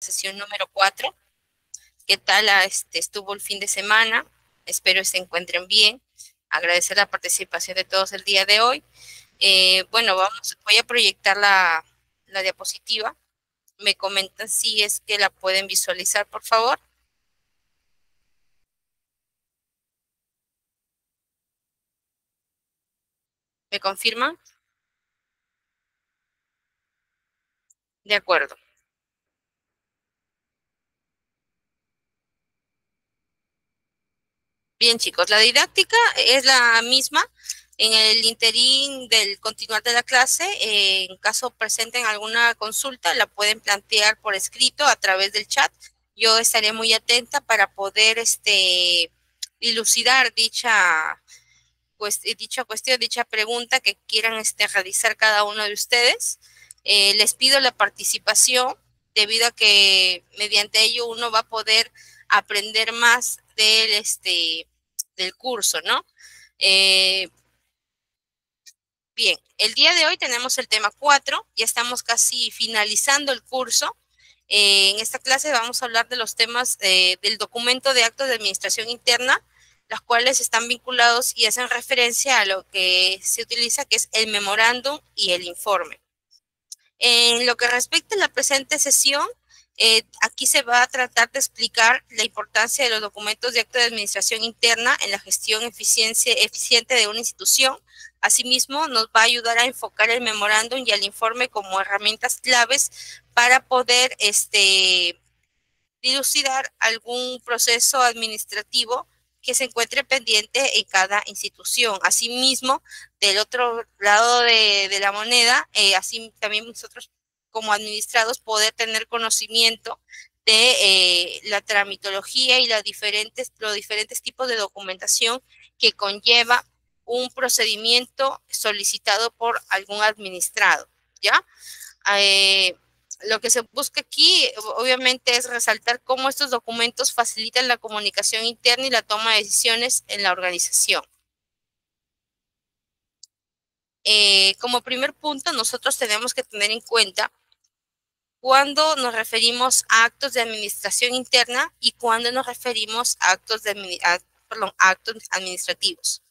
Sesión número 4. ¿Qué tal estuvo el fin de semana? Espero se encuentren bien. Agradecer la participación de todos el día de hoy. Bueno, voy a proyectar la diapositiva. Me comentan si es que la pueden visualizar, por favor. ¿Me confirman? De acuerdo. Bien, chicos, la didáctica es la misma. En el interín del continuar de la clase, en caso presenten alguna consulta, la pueden plantear por escrito a través del chat. Yo estaré muy atenta para poder dilucidar dicha cuestión, dicha pregunta que quieran realizar cada uno de ustedes. Les pido la participación debido a que mediante ello uno va a poder aprender más del curso, ¿no? Eh, Bien, el día de hoy tenemos el tema 4, ya estamos casi finalizando el curso. En esta clase vamos a hablar de los temas del documento de actos de administración interna, los cuales están vinculados y hacen referencia a lo que se utiliza, que es el memorándum y el informe. En lo que respecta a la presente sesión, aquí se va a tratar de explicar la importancia de los documentos de acto de administración interna en la gestión eficiente de una institución. Asimismo, nos va a ayudar a enfocar el memorándum y el informe como herramientas claves para poder dilucidar algún proceso administrativo que se encuentre pendiente en cada institución. Asimismo, del otro lado de la moneda, así también nosotros como administrados poder tener conocimiento de la tramitología y los diferentes tipos de documentación que conlleva un procedimiento solicitado por algún administrado, ¿ya? Eh, lo que se busca aquí, obviamente, es resaltar cómo estos documentos facilitan la comunicación interna y la toma de decisiones en la organización. Como primer punto, nosotros tenemos que tener en cuenta cuando nos referimos a actos de administración interna y cuando nos referimos a actos administrativos.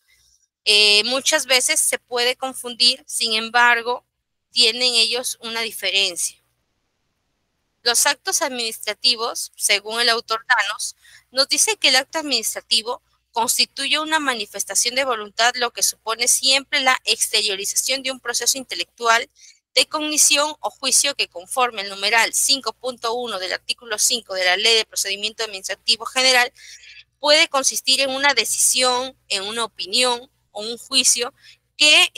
Muchas veces se puede confundir, sin embargo, tienen ellos una diferencia. Los actos administrativos, según el autor Danos, nos dice que el acto administrativo constituye una manifestación de voluntad, lo que supone siempre la exteriorización de un proceso intelectual de cognición o juicio que, conforme el numeral 5.1 del artículo 5 de la Ley de Procedimiento Administrativo General, puede consistir en una decisión, en una opinión o un juicio que,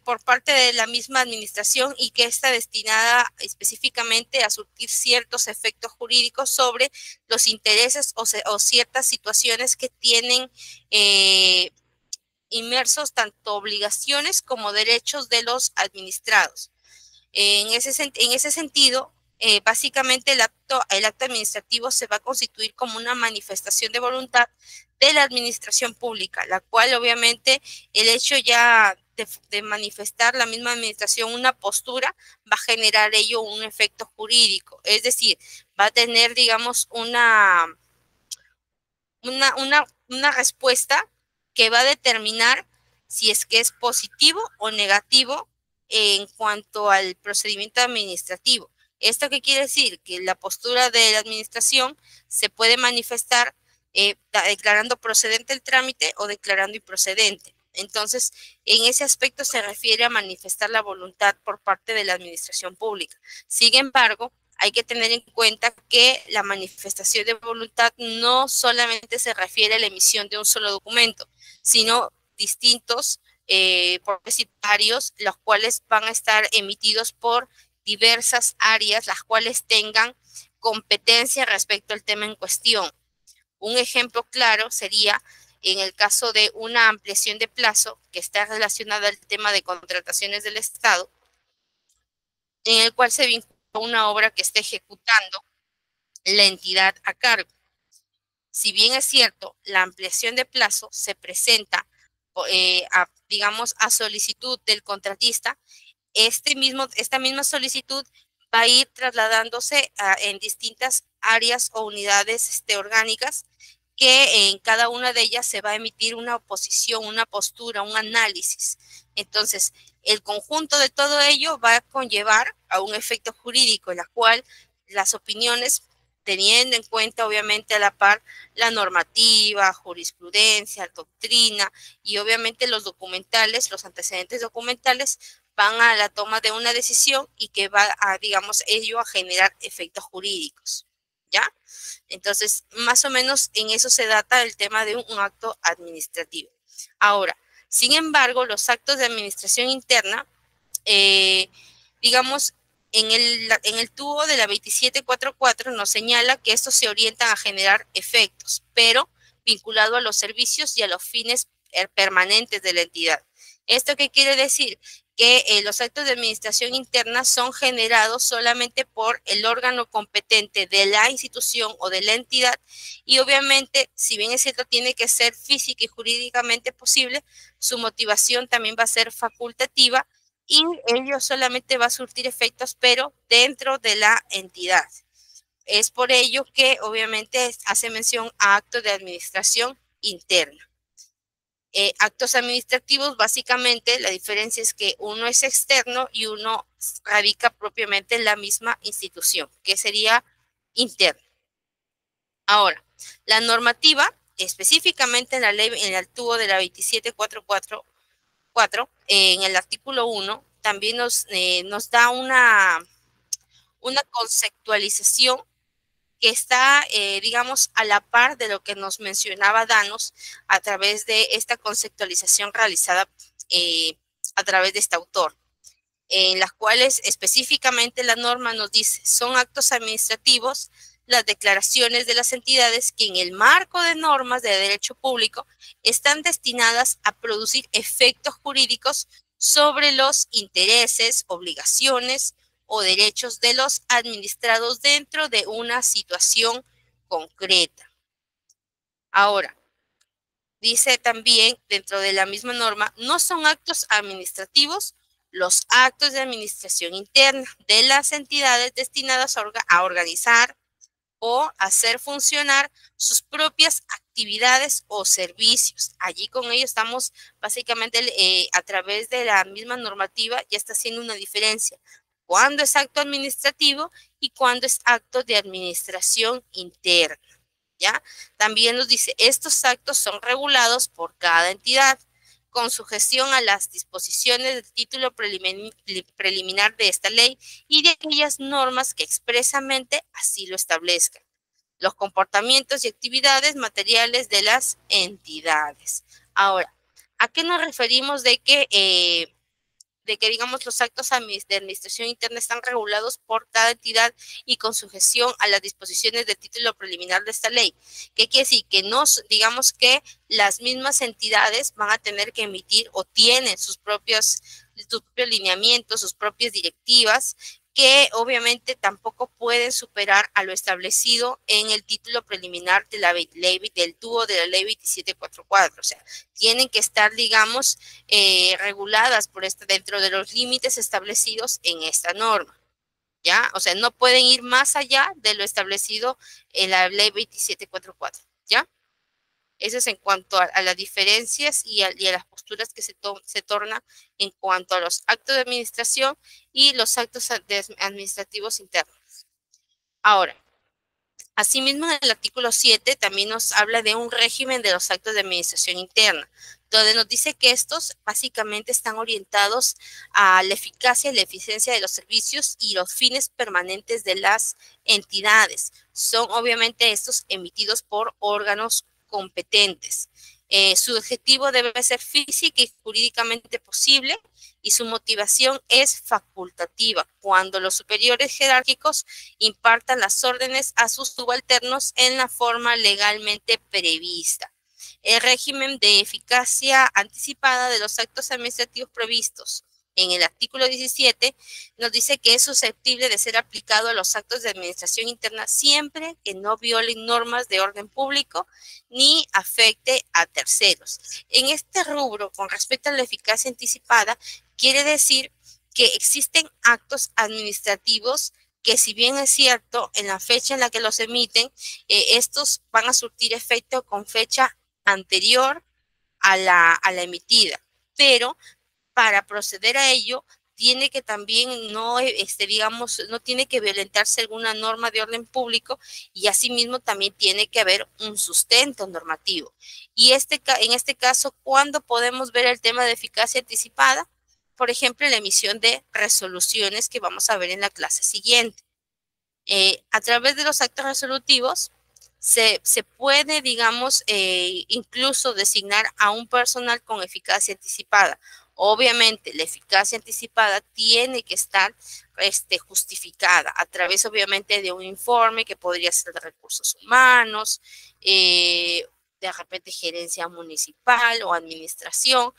por parte de la misma administración y que está destinada específicamente a surtir ciertos efectos jurídicos sobre los intereses o ciertas situaciones que tienen inmersos tanto obligaciones como derechos de los administrados. En ese sentido, básicamente el acto administrativo se va a constituir como una manifestación de voluntad de la administración pública, la cual obviamente el hecho ya de manifestar la misma administración una postura va a generar ello un efecto jurídico, es decir, va a tener, digamos, una respuesta que va a determinar si es que es positivo o negativo en cuanto al procedimiento administrativo. ¿Esto qué quiere decir? Que la postura de la administración se puede manifestar declarando procedente el trámite o declarando improcedente. Entonces, en ese aspecto se refiere a manifestar la voluntad por parte de la administración pública. Sin embargo, hay que tener en cuenta que la manifestación de voluntad no solamente se refiere a la emisión de un solo documento, sino distintos varios, los cuales van a estar emitidos por diversas áreas, las cuales tengan competencia respecto al tema en cuestión. Un ejemplo claro sería en el caso de una ampliación de plazo que está relacionada al tema de contrataciones del Estado, en el cual se vincula una obra que esté ejecutando la entidad a cargo. Si bien es cierto, la ampliación de plazo se presenta, digamos, a solicitud del contratista, esta misma solicitud va a ir trasladándose en distintas áreas o unidades orgánicas, que en cada una de ellas se va a emitir una oposición, una postura, un análisis. Entonces, el conjunto de todo ello va a conllevar a un efecto jurídico, en la cual las opiniones, teniendo en cuenta obviamente a la par la normativa, jurisprudencia, doctrina y obviamente los documentales, los antecedentes documentales, van a la toma de una decisión y que va a, digamos, ello a generar efectos jurídicos, ¿ya? Entonces, más o menos en eso se data el tema de un acto administrativo. Ahora, sin embargo, los actos de administración interna, digamos, en el tubo de la 2744 nos señala que estos se orientan a generar efectos, pero vinculado a los servicios y a los fines permanentes de la entidad. ¿Esto qué quiere decir? Que los actos de administración interna son generados solamente por el órgano competente de la institución o de la entidad, y obviamente, si bien es cierto, tiene que ser física y jurídicamente posible, su motivación también va a ser facultativa y ello solamente va a surtir efectos, pero dentro de la entidad. Es por ello que obviamente hace mención a actos de administración interna. Actos administrativos, básicamente, la diferencia es que uno es externo y uno radica propiamente en la misma institución, que sería interno. Ahora, la normativa, específicamente en la ley, en el tubo de la 27444, en el artículo 1, también nos da una conceptualización que está, digamos, a la par de lo que nos mencionaba Danos a través de esta conceptualización realizada a través de este autor, en las cuales específicamente la norma nos dice, son actos administrativos las declaraciones de las entidades que en el marco de normas de derecho público están destinadas a producir efectos jurídicos sobre los intereses, obligaciones o derechos de los administrados dentro de una situación concreta. Ahora, dice también dentro de la misma norma, no son actos administrativos los actos de administración interna de las entidades destinadas a organizar o hacer funcionar sus propias actividades o servicios. Allí con ello estamos básicamente a través de la misma normativa ya está haciendo una diferencia. Cuándo es acto administrativo y cuándo es acto de administración interna, ¿ya? También nos dice, estos actos son regulados por cada entidad con sujeción a las disposiciones del título preliminar de esta ley y de aquellas normas que expresamente así lo establezcan. Los comportamientos y actividades materiales de las entidades. Ahora, ¿a qué nos referimos de que digamos, los actos de administración interna están regulados por cada entidad y con sujeción a las disposiciones del título preliminar de esta ley? ¿Qué quiere decir? Que no, digamos que las mismas entidades van a tener que emitir o tienen sus propios lineamientos, sus propias directivas, que obviamente tampoco pueden superar a lo establecido en el título preliminar de la ley del tubo de la ley 2744. O sea, tienen que estar, digamos, reguladas por dentro de los límites establecidos en esta norma, ¿ya? O sea, no pueden ir más allá de lo establecido en la ley 2744, ¿ya? Eso es en cuanto a las diferencias y a las posturas que se tornan en cuanto a los actos de administración y los actos administrativos internos. Ahora, asimismo, en el artículo 7 también nos habla de un régimen de los actos de administración interna, donde nos dice que estos básicamente están orientados a la eficacia y la eficiencia de los servicios y los fines permanentes de las entidades. Son obviamente estos emitidos por órganos competentes. Su objetivo debe ser física y jurídicamente posible y su motivación es facultativa, cuando los superiores jerárquicos impartan las órdenes a sus subalternos en la forma legalmente prevista. El régimen de eficacia anticipada de los actos administrativos previstos en el artículo 17 nos dice que es susceptible de ser aplicado a los actos de administración interna siempre que no violen normas de orden público ni afecte a terceros. En este rubro, con respecto a la eficacia anticipada, quiere decir que existen actos administrativos que, si bien es cierto, en la fecha en la que los emiten, estos van a surtir efecto con fecha anterior a la emitida, pero para proceder a ello tiene que también no, digamos, no tiene que violentarse alguna norma de orden público, y asimismo también tiene que haber un sustento normativo. Y en este caso, ¿cuándo podemos ver el tema de eficacia anticipada? Por ejemplo, en la emisión de resoluciones que vamos a ver en la clase siguiente. A través de los actos resolutivos se puede, digamos, incluso designar a un personal con eficacia anticipada. Obviamente, la eficacia anticipada tiene que estar justificada a través, obviamente, de un informe que podría ser de recursos humanos, de repente gerencia municipal o administración.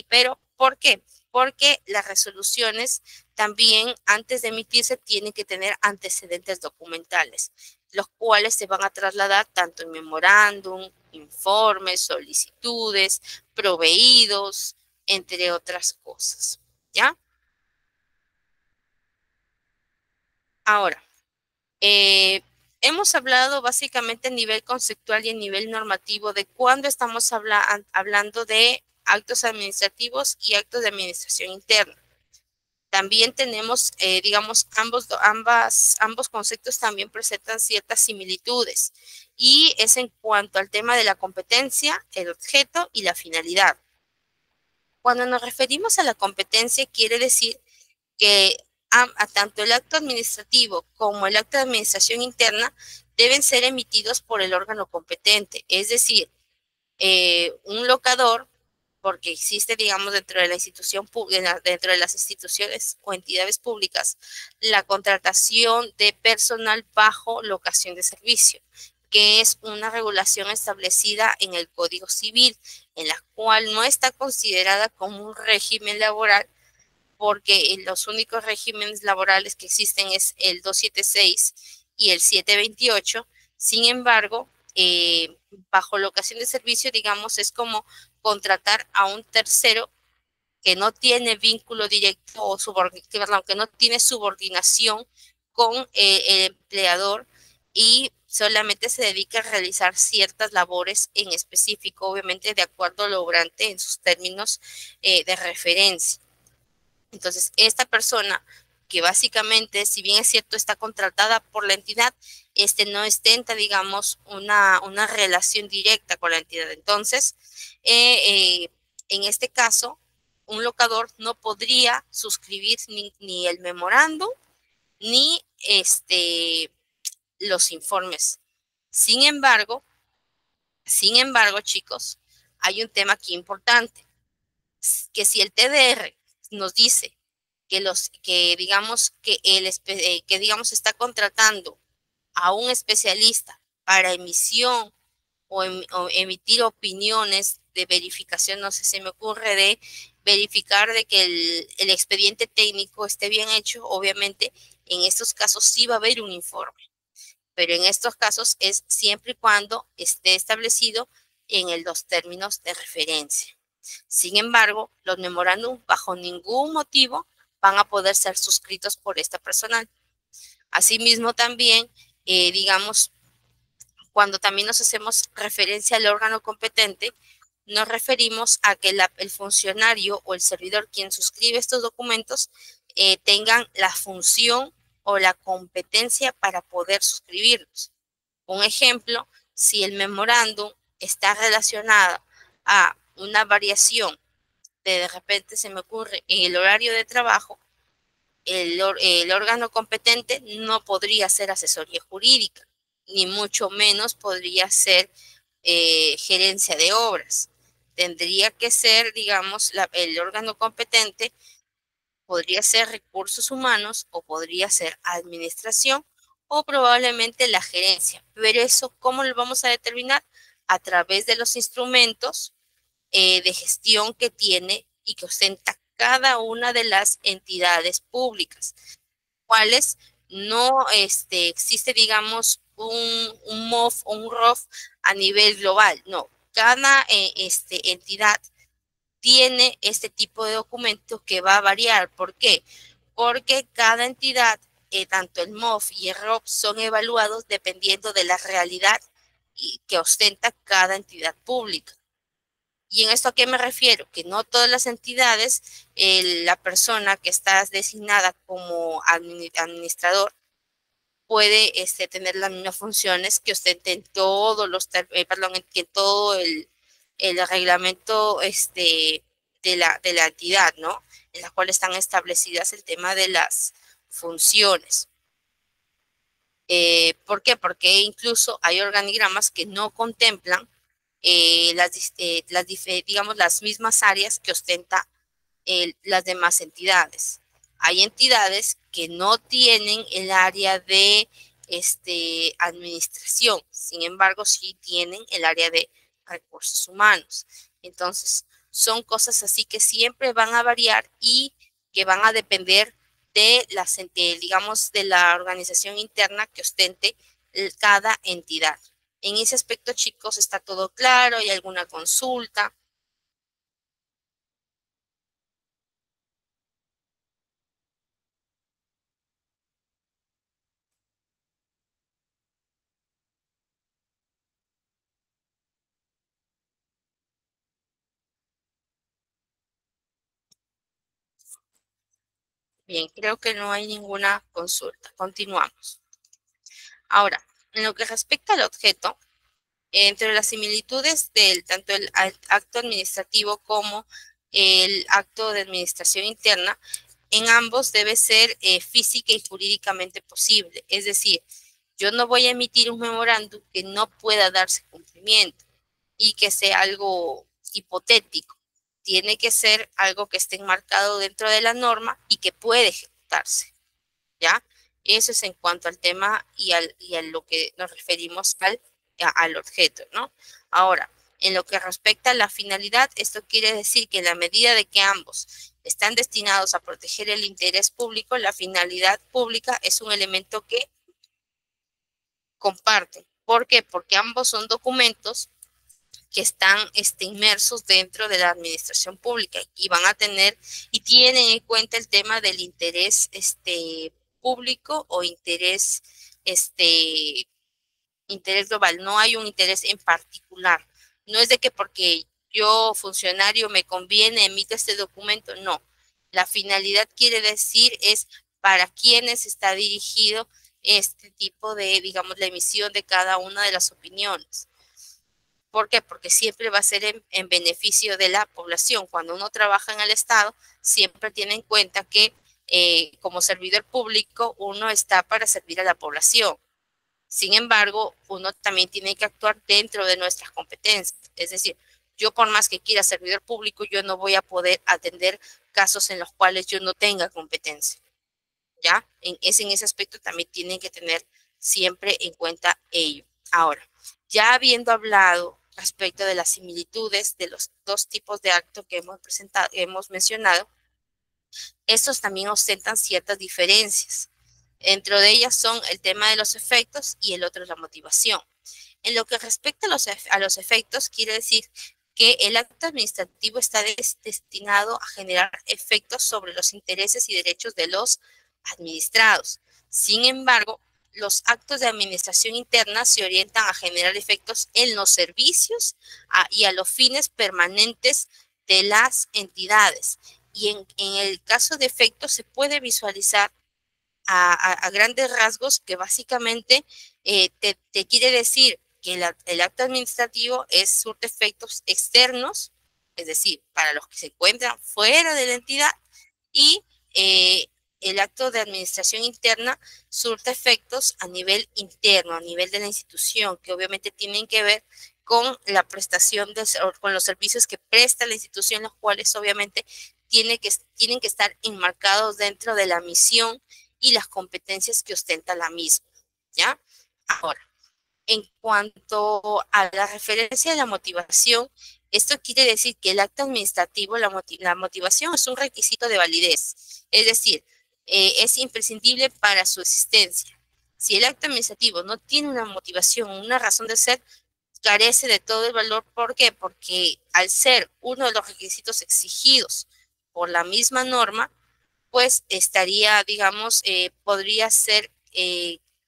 Pero, ¿por qué? Porque las resoluciones también, antes de emitirse, tienen que tener antecedentes documentales, los cuales se van a trasladar tanto en memorándum, informes, solicitudes, proveídos, entre otras cosas. ¿Ya? Ahora, hemos hablado básicamente a nivel conceptual y a nivel normativo de cuándo estamos hablando de actos administrativos y actos de administración interna. También tenemos, digamos, ambos conceptos también presentan ciertas similitudes, y es en cuanto al tema de la competencia, el objeto y la finalidad. Cuando nos referimos a la competencia, quiere decir que tanto el acto administrativo como el acto de administración interna deben ser emitidos por el órgano competente, es decir, un locador, porque existe, digamos, dentro de la institución pública, dentro de las instituciones o entidades públicas, la contratación de personal bajo locación de servicio, que es una regulación establecida en el Código Civil, en la cual no está considerada como un régimen laboral, porque los únicos regímenes laborales que existen es el 276 y el 728. Sin embargo, bajo locación de servicio, digamos, es como contratar a un tercero que no tiene vínculo directo o que no tiene subordinación con el empleador, y solamente se dedica a realizar ciertas labores en específico, obviamente de acuerdo al obrante en sus términos de referencia. Entonces, esta persona, que básicamente, si bien es cierto, está contratada por la entidad, no ostenta, digamos, una relación directa con la entidad. Entonces, en este caso, un locador no podría suscribir ni el memorándum ni los informes. Sin embargo, chicos, hay un tema aquí importante, que si el TDR nos dice que digamos que digamos está contratando a un especialista para emisión o emitir opiniones de verificación, no sé, se me ocurre de verificar de que el expediente técnico esté bien hecho, obviamente en estos casos sí va a haber un informe, pero en estos casos es siempre y cuando esté establecido en los términos de referencia. Sin embargo, los memorándum bajo ningún motivo van a poder ser suscritos por esta personal. Asimismo, también, digamos, cuando también nos hacemos referencia al órgano competente, nos referimos a que el funcionario o el servidor quien suscribe estos documentos tengan la función o la competencia para poder suscribirlos. Un ejemplo, si el memorándum está relacionado a una variación de repente se me ocurre en el horario de trabajo, el órgano competente no podría ser asesoría jurídica, ni mucho menos podría ser gerencia de obras. Tendría que ser, digamos, el órgano competente podría ser recursos humanos o podría ser administración o probablemente la gerencia. Pero eso, ¿cómo lo vamos a determinar? A través de los instrumentos de gestión que tiene y que ostenta cada una de las entidades públicas, cuales no existe, digamos, un MOF o un ROF a nivel global. No, cada entidad tiene este tipo de documento que va a variar. ¿Por qué? Porque cada entidad, tanto el MOF y el ROP, son evaluados dependiendo de la realidad que ostenta cada entidad pública. ¿Y en esto a qué me refiero? Que no todas las entidades, la persona que está designada como administrador puede tener las mismas funciones que ostenten todos los, perdón, en todo el reglamento de la entidad, ¿no? En la cual están establecidas el tema de las funciones. ¿Por qué? Porque incluso hay organigramas que no contemplan digamos, las mismas áreas que ostenta las demás entidades. Hay entidades que no tienen el área de administración, sin embargo, sí tienen el área de recursos humanos. Entonces, son cosas así que siempre van a variar y que van a depender de digamos, de la organización interna que ostente cada entidad. En ese aspecto, chicos, ¿está todo claro? ¿Hay alguna consulta? Bien, creo que no hay ninguna consulta. Continuamos. Ahora, en lo que respecta al objeto, entre las similitudes del tanto el acto administrativo como el acto de administración interna, en ambos debe ser física y jurídicamente posible. Es decir, yo no voy a emitir un memorándum que no pueda darse cumplimiento y que sea algo hipotético. Tiene que ser algo que esté enmarcado dentro de la norma y que puede ejecutarse, ¿ya? Eso es en cuanto al tema y a lo que nos referimos al objeto, ¿no? Ahora, en lo que respecta a la finalidad, esto quiere decir que en la medida de que ambos están destinados a proteger el interés público, la finalidad pública es un elemento que comparten. ¿Por qué? Porque ambos son documentos que están inmersos dentro de la administración pública y van a tener y tienen en cuenta el tema del interés público o interés global. No hay un interés en particular. No es de que porque yo, funcionario, me conviene, emite este documento. No. La finalidad quiere decir es para quiénes está dirigido este tipo de, digamos, la emisión de cada una de las opiniones. ¿Por qué? Porque siempre va a ser en beneficio de la población. Cuando uno trabaja en el Estado, siempre tiene en cuenta que como servidor público uno está para servir a la población. Sin embargo, uno también tiene que actuar dentro de nuestras competencias. Es decir, yo por más que quiera servidor público, yo no voy a poder atender casos en los cuales yo no tenga competencia. ¿Ya? En ese aspecto también tienen que tener siempre en cuenta ello. Ahora, ya habiendo hablado respecto de las similitudes de los dos tipos de actos que hemos mencionado, estos también ostentan ciertas diferencias. Dentro de ellas son el tema de los efectos y el otro es la motivación. En lo que respecta a los efectos, quiere decir que el acto administrativo está destinado a generar efectos sobre los intereses y derechos de los administrados. Sin embargo, los actos de administración interna se orientan a generar efectos en los servicios y a los fines permanentes de las entidades. Y en el caso de efectos se puede visualizar a grandes rasgos que básicamente te quiere decir que el acto administrativo surte efectos externos, es decir, para los que se encuentran fuera de la entidad, y el acto de administración interna surte efectos a nivel interno, a nivel de la institución, que obviamente tienen que ver con la prestación con los servicios que presta la institución, los cuales obviamente tienen que estar enmarcados dentro de la misión y las competencias que ostenta la misma, ¿ya? Ahora, en cuanto a la referencia de la motivación, esto quiere decir que el acto administrativo, la motivación es un requisito de validez, es decir, es imprescindible para su existencia. Si el acto administrativo no tiene una motivación, una razón de ser, carece de todo el valor. ¿Por qué? Porque al ser uno de los requisitos exigidos por la misma norma, pues estaría, digamos, podría ser,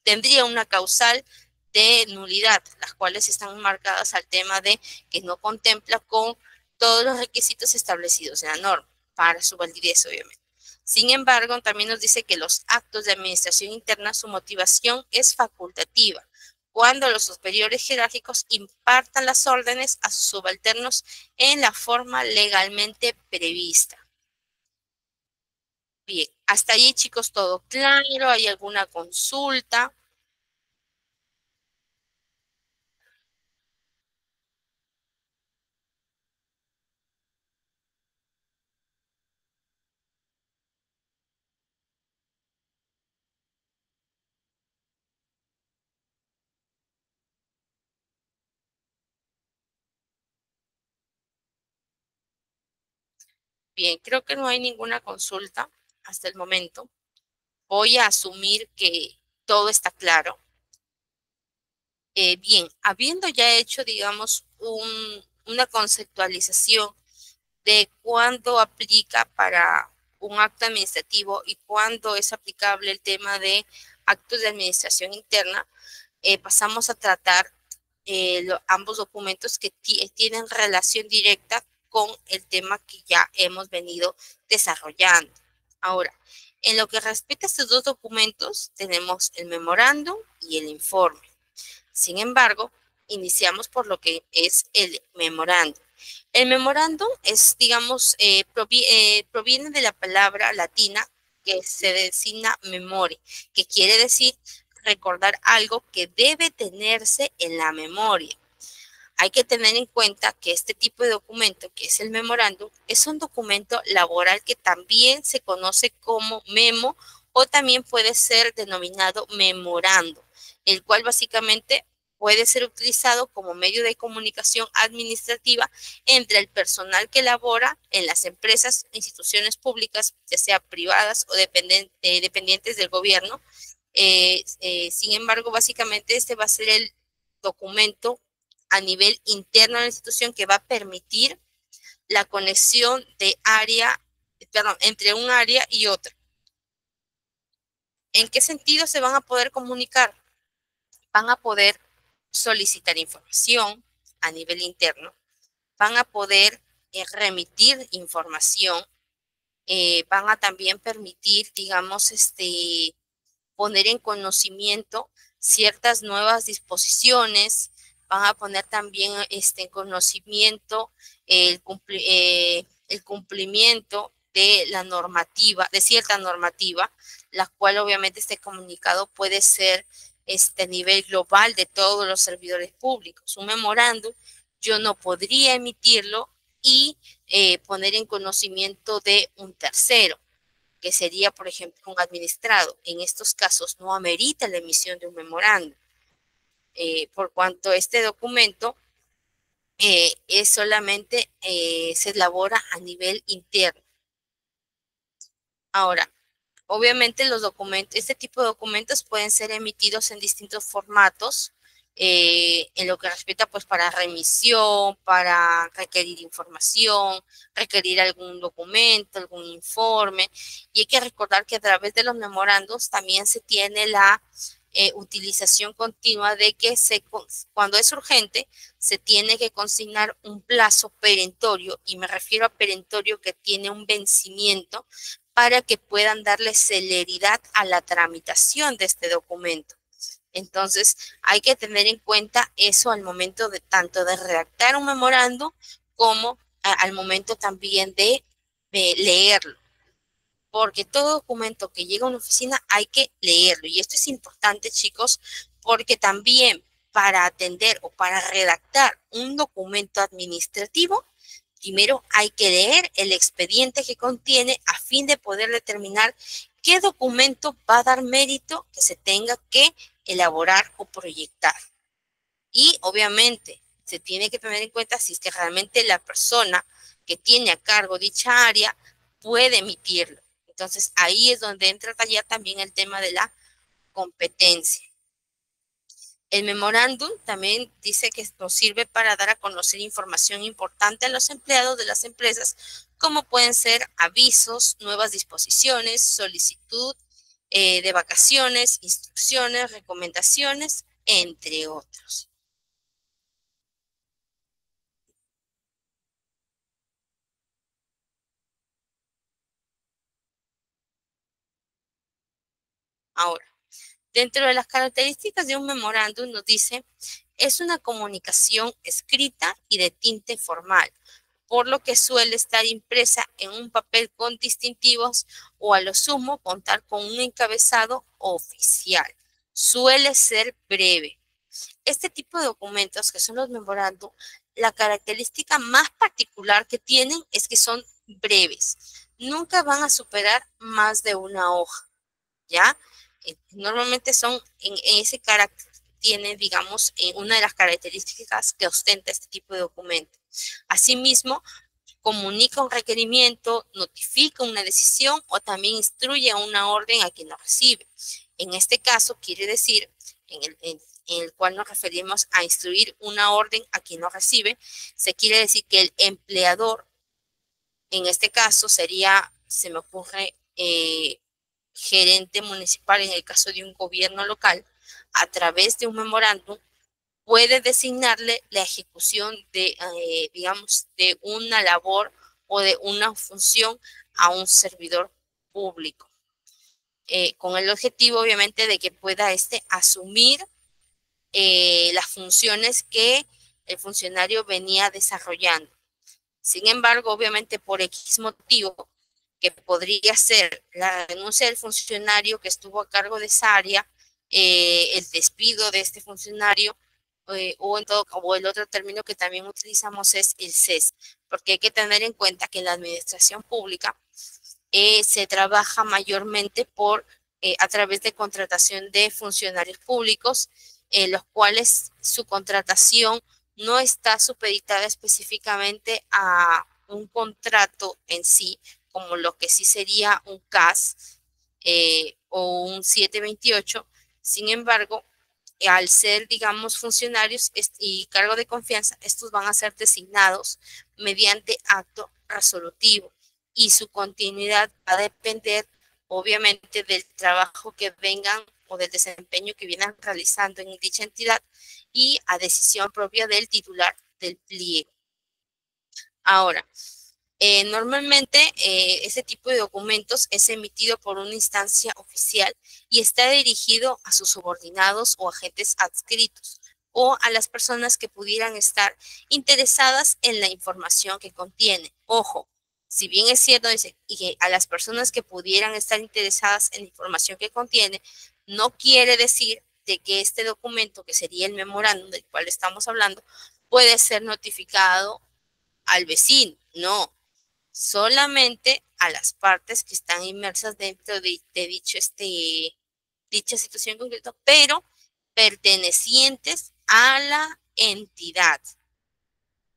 tendría una causal de nulidad, las cuales están marcadas al tema de que no contempla con todos los requisitos establecidos en la norma para su validez, obviamente. Sin embargo, también nos dice que los actos de administración interna, su motivación es facultativa, cuando los superiores jerárquicos impartan las órdenes a sus subalternos en la forma legalmente prevista. Bien, hasta allí, chicos, todo claro. ¿Hay alguna consulta? Bien, creo que no hay ninguna consulta hasta el momento. Voy a asumir que todo está claro. Bien, habiendo ya hecho, digamos, una conceptualización de cuándo aplica para un acto administrativo y cuándo es aplicable el tema de actos de administración interna, pasamos a tratar ambos documentos que tienen relación directa con el tema que ya hemos venido desarrollando. Ahora, en lo que respecta a estos dos documentos, tenemos el memorándum y el informe. Sin embargo, iniciamos por lo que es el memorándum. El memorándum es, digamos, proviene de la palabra latina que se designa memoria, que quiere decir recordar algo que debe tenerse en la memoria. Hay que tener en cuenta que este tipo de documento, que es el memorándum, es un documento laboral que también se conoce como memo o también puede ser denominado memorando, el cual básicamente puede ser utilizado como medio de comunicación administrativa entre el personal que labora en las empresas, instituciones públicas, ya sea privadas o dependientes del gobierno. Sin embargo, básicamente este va a ser el documento a nivel interno de la institución que va a permitir la conexión de entre un área y otra. ¿En qué sentido se van a poder comunicar? Van a poder solicitar información a nivel interno, van a poder remitir información, van a también permitir, digamos, poner en conocimiento ciertas nuevas disposiciones, van a poner también en conocimiento el cumplimiento de la normativa, de cierta normativa, la cual obviamente este comunicado puede ser a nivel global de todos los servidores públicos. Un memorándum yo no podría emitirlo y poner en conocimiento de un tercero, que sería, por ejemplo, un administrado. En estos casos no amerita la emisión de un memorándum, por cuanto este documento es solamente, se elabora a nivel interno. Ahora, obviamente los documentos, este tipo de documentos pueden ser emitidos en distintos formatos, en lo que respecta pues para remisión, para requerir información, requerir algún documento, algún informe. Y hay que recordar que a través de los memorandos también se tiene la utilización continua de que cuando es urgente se tiene que consignar un plazo perentorio, y me refiero a perentorio que tiene un vencimiento, para que puedan darle celeridad a la tramitación de este documento. Entonces, hay que tener en cuenta eso al momento de tanto de redactar un memorando como al momento también de leerlo, porque todo documento que llega a una oficina hay que leerlo. Y esto es importante, chicos, porque también para atender o para redactar un documento administrativo, primero hay que leer el expediente que contiene a fin de poder determinar qué documento va a dar mérito que se tenga que elaborar o proyectar. Y obviamente se tiene que tener en cuenta si es que realmente la persona que tiene a cargo dicha área puede emitirlo. Entonces ahí es donde entra ya también el tema de la competencia. El memorándum también dice que nos sirve para dar a conocer información importante a los empleados de las empresas, como pueden ser avisos, nuevas disposiciones, solicitud de vacaciones, instrucciones, recomendaciones, entre otros. Ahora, dentro de las características de un memorándum nos dice, es una comunicación escrita y de tinte formal, por lo que suele estar impresa en un papel con distintivos o a lo sumo contar con un encabezado oficial. Suele ser breve. Este tipo de documentos, que son los memorándum, la característica más particular que tienen es que son breves. Nunca van a superar más de una hoja, ¿ya? Normalmente son en ese carácter, tiene, digamos, una de las características que ostenta este tipo de documento. Asimismo, comunica un requerimiento, notifica una decisión o también instruye a una orden a quien lo recibe. En este caso, quiere decir, en el cual nos referimos a instruir una orden a quien lo recibe, se quiere decir que el empleador, en este caso sería, se me ocurre, gerente municipal en el caso de un gobierno local, a través de un memorándum, puede designarle la ejecución de, digamos, de una labor o de una función a un servidor público, con el objetivo, obviamente, de que pueda asumir las funciones que el funcionario venía desarrollando. Sin embargo, obviamente, por X motivo, que podría ser la renuncia del funcionario que estuvo a cargo de esa área, el despido de este funcionario, o el otro término que también utilizamos es el cese, porque hay que tener en cuenta que en la administración pública se trabaja mayormente a través de contratación de funcionarios públicos, los cuales su contratación no está supeditada específicamente a un contrato en sí, como lo que sí sería un CAS o un 728. Sin embargo, al ser, digamos, funcionarios y cargo de confianza, estos van a ser designados mediante acto resolutivo y su continuidad va a depender, obviamente, del trabajo que vengan o del desempeño que vienen realizando en dicha entidad y a decisión propia del titular del pliego. Ahora, normalmente ese tipo de documentos es emitido por una instancia oficial y está dirigido a sus subordinados o agentes adscritos o a las personas que pudieran estar interesadas en la información que contiene. Ojo, si bien es cierto, dice, y que a las personas que pudieran estar interesadas en la información que contiene, no quiere decir de que este documento, que sería el memorándum del cual estamos hablando, puede ser notificado al vecino, no, solamente a las partes que están inmersas dentro de dicha situación concreta, pero pertenecientes a la entidad,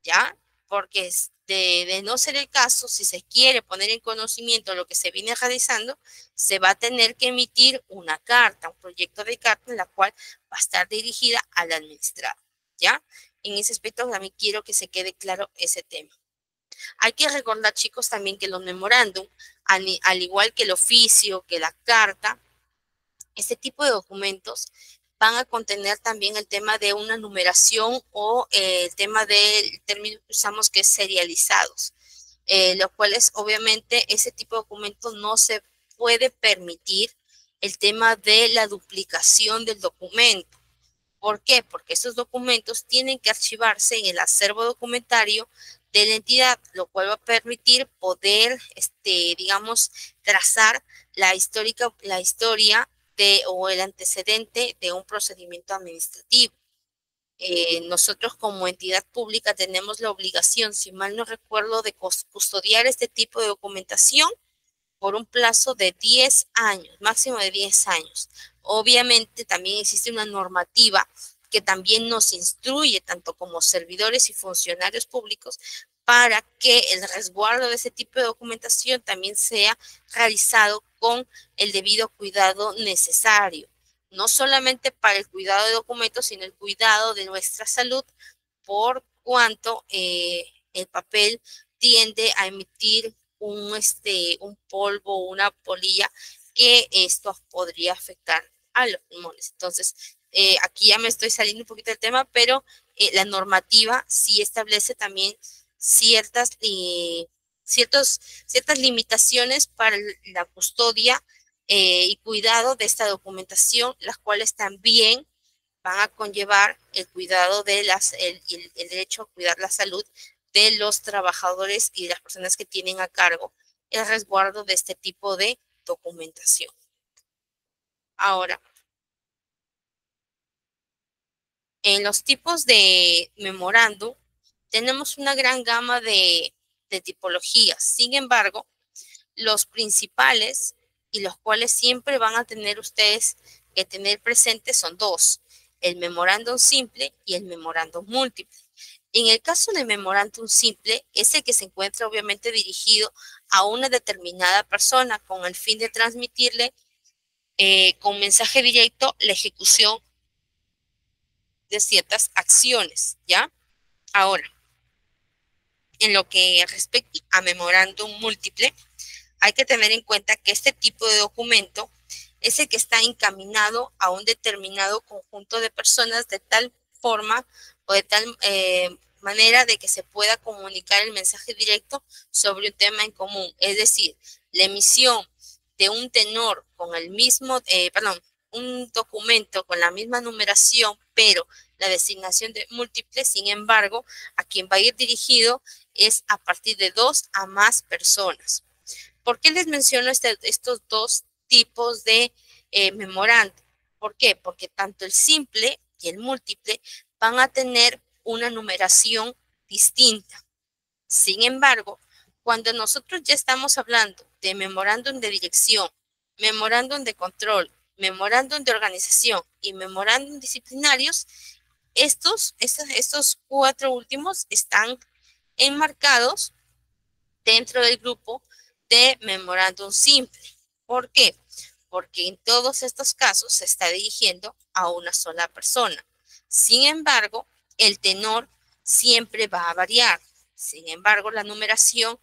¿ya? Porque de no ser el caso, si se quiere poner en conocimiento lo que se viene realizando, se va a tener que emitir una carta, un proyecto de carta en la cual va a estar dirigida al administrado, ¿ya? En ese aspecto también quiero que se quede claro ese tema. Hay que recordar, chicos, también que los memorándum, al igual que el oficio, que la carta, este tipo de documentos van a contener también el tema de una numeración o el tema del término que usamos que es serializados, los cuales obviamente ese tipo de documentos no se puede permitir el tema de la duplicación del documento. ¿Por qué? Porque esos documentos tienen que archivarse en el acervo documentario de la entidad, lo cual va a permitir poder, digamos, trazar la historia o el antecedente de un procedimiento administrativo. Nosotros como entidad pública tenemos la obligación, si mal no recuerdo, de custodiar este tipo de documentación por un plazo de 10 años, máximo de 10 años. Obviamente también existe una normativa que también nos instruye, tanto como servidores y funcionarios públicos, para que el resguardo de ese tipo de documentación también sea realizado con el debido cuidado necesario. no solamente para el cuidado de documentos, sino el cuidado de nuestra salud, por cuanto el papel tiende a emitir un polvo, una polilla, que esto podría afectar a los pulmones. Entonces, aquí ya me estoy saliendo un poquito del tema, pero la normativa sí establece también ciertas, ciertas limitaciones para la custodia y cuidado de esta documentación, las cuales también van a conllevar el cuidado de el derecho a cuidar la salud de los trabajadores y de las personas que tienen a cargo el resguardo de este tipo de documentación. Ahora, en los tipos de memorándum tenemos una gran gama de tipologías. Sin embargo, los principales y los cuales siempre van a tener ustedes que tener presentes son dos: el memorándum simple y el memorándum múltiple. En el caso del memorándum simple, es el que se encuentra obviamente dirigido a una determinada persona con el fin de transmitirle con mensaje directo la ejecución de ciertas acciones, ¿ya? Ahora, en lo que respecta a memorándum múltiple, hay que tener en cuenta que este tipo de documento es el que está encaminado a un determinado conjunto de personas de tal forma o de tal manera de que se pueda comunicar el mensaje directo sobre un tema en común. Es decir, la emisión de un tenor con el mismo, un documento con la misma numeración, pero la designación de múltiples. Sin embargo, a quien va a ir dirigido es a partir de 2 a más personas. ¿Por qué les menciono estos dos tipos de memorando? ¿Por qué? Porque tanto el simple y el múltiple van a tener una numeración distinta. Sin embargo, cuando nosotros ya estamos hablando de memorándum de dirección, memorándum de control, memorándum de organización y memorándum disciplinarios, estos cuatro últimos están enmarcados dentro del grupo de memorándum simple. ¿Por qué? Porque en todos estos casos se está dirigiendo a una sola persona. Sin embargo, el tenor siempre va a variar. Sin embargo, la numeración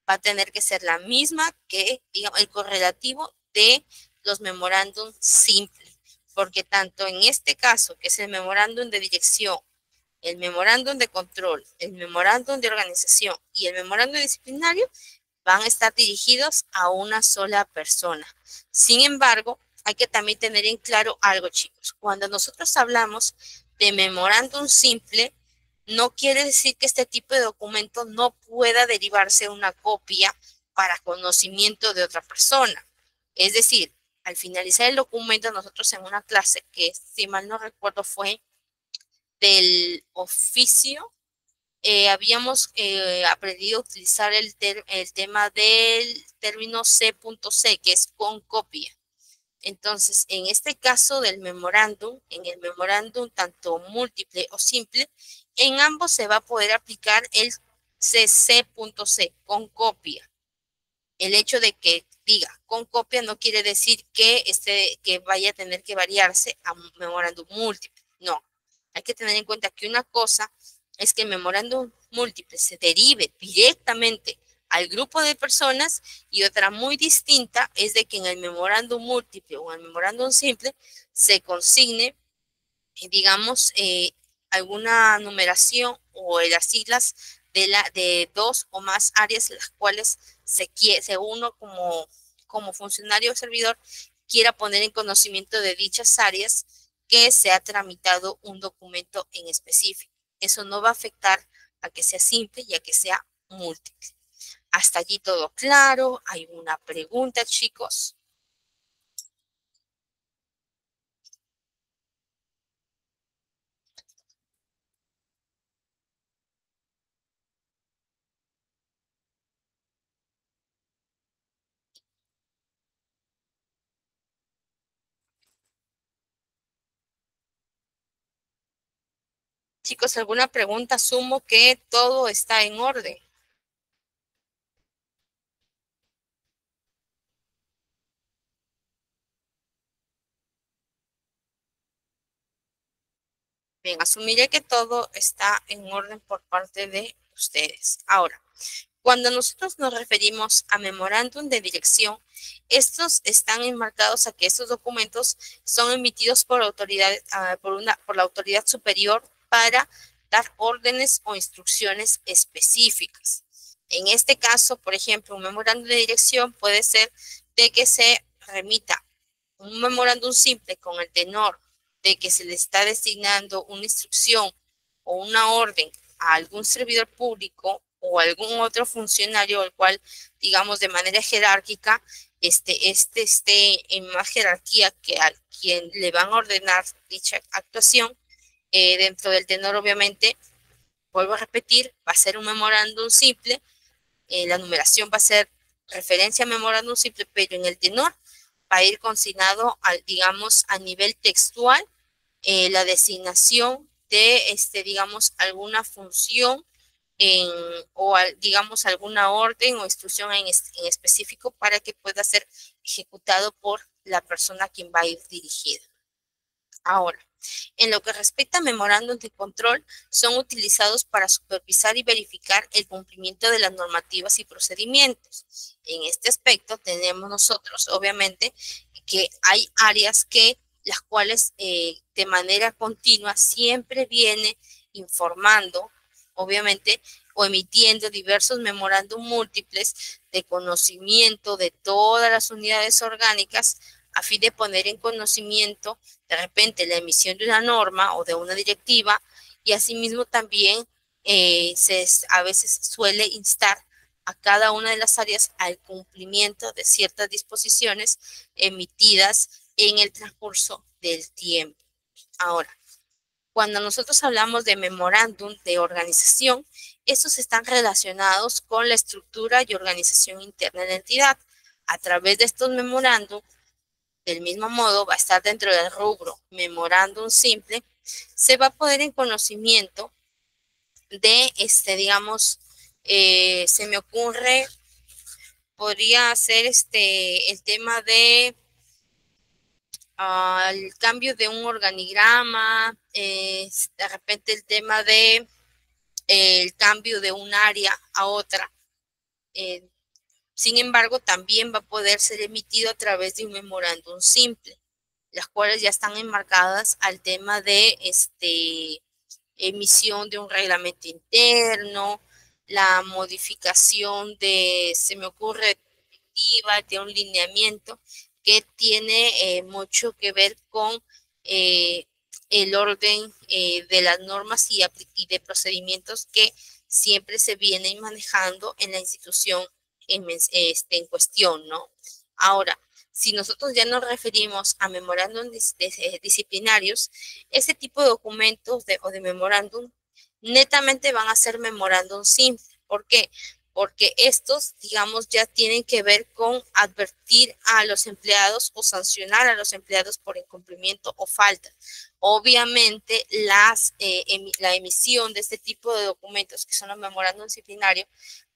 va a tener que ser la misma que, digamos, el correlativo de los memorándum simples. Porque tanto en este caso, que es el memorándum de dirección, el memorándum de control, el memorándum de organización y el memorándum disciplinario van a estar dirigidos a una sola persona. Sin embargo, hay que también tener en claro algo, chicos. Cuando nosotros hablamos de memorándum simple, no quiere decir que este tipo de documento no pueda derivarse una copia para conocimiento de otra persona. Es decir, al finalizar el documento, nosotros en una clase que, si mal no recuerdo, fue del oficio, habíamos aprendido a utilizar el tema del término C.C, que es con copia. Entonces, en este caso del memorándum, en el memorándum tanto múltiple o simple, en ambos se va a poder aplicar el CC.C, con copia. El hecho de que diga con copia no quiere decir que vaya a tener que variarse a un memorándum múltiple. No, hay que tener en cuenta que una cosa es que el memorándum múltiple se derive directamente al grupo de personas, y otra muy distinta es de que en el memorándum múltiple o en el memorándum simple se consigne, digamos, alguna numeración o las siglas de dos o más áreas, las cuales se uno como funcionario o servidor quiera poner en conocimiento de dichas áreas que se ha tramitado un documento en específico. Eso no va a afectar a que sea simple y a que sea múltiple. Hasta allí todo claro. ¿Hay una pregunta, chicos? Chicos, ¿alguna pregunta? Asumo que todo está en orden. Bien, asumiré que todo está en orden por parte de ustedes. Ahora, cuando nosotros nos referimos a memorándum de dirección, estos están enmarcados a que estos documentos son emitidos por autoridades, por la autoridad superior para dar órdenes o instrucciones específicas. En este caso, por ejemplo, un memorándum de dirección puede ser de que se remita un memorándum simple con el tenor de que se le está designando una instrucción o una orden a algún servidor público o algún otro funcionario al cual, digamos, de manera jerárquica, esté en más jerarquía que a quien le van a ordenar dicha actuación. Dentro del tenor, obviamente, vuelvo a repetir, va a ser un memorándum simple, la numeración va a ser referencia a memorándum simple, pero en el tenor va a ir consignado, digamos, a nivel textual, la designación de, digamos, alguna función digamos, alguna orden o instrucción en específico para que pueda ser ejecutado por la persona a quien va a ir dirigida. Ahora, en lo que respecta a memorándum de control, son utilizados para supervisar y verificar el cumplimiento de las normativas y procedimientos. En este aspecto tenemos nosotros, obviamente, que hay áreas que las cuales de manera continua siempre viene informando, obviamente, o emitiendo diversos memorándum múltiples de conocimiento de todas las unidades orgánicas a fin de poner en conocimiento de repente la emisión de una norma o de una directiva, y asimismo también a veces suele instar a cada una de las áreas al cumplimiento de ciertas disposiciones emitidas en el transcurso del tiempo. Ahora, cuando nosotros hablamos de memorándum de organización, estos están relacionados con la estructura y organización interna de la entidad. A través de estos memorándum, del mismo modo, va a estar dentro del rubro memorándum simple, se va a poner en conocimiento de, digamos, se me ocurre, podría ser el tema de el cambio de un organigrama, de repente el tema de el cambio de un área a otra. Sin embargo, también va a poder ser emitido a través de un memorándum simple, las cuales ya están enmarcadas al tema de emisión de un reglamento interno, la modificación de, se me ocurre, de un lineamiento que tiene mucho que ver con el orden de las normas y de procedimientos que siempre se vienen manejando en la institución en cuestión, ¿no? Ahora, si nosotros ya nos referimos a memorándum disciplinarios, ese tipo de documentos o de memorándum netamente van a ser memorándum simple. ¿Por qué? Porque estos, digamos, ya tienen que ver con advertir a los empleados o sancionar a los empleados por incumplimiento o falta. Obviamente, la emisión de este tipo de documentos, que son los memorándum disciplinarios,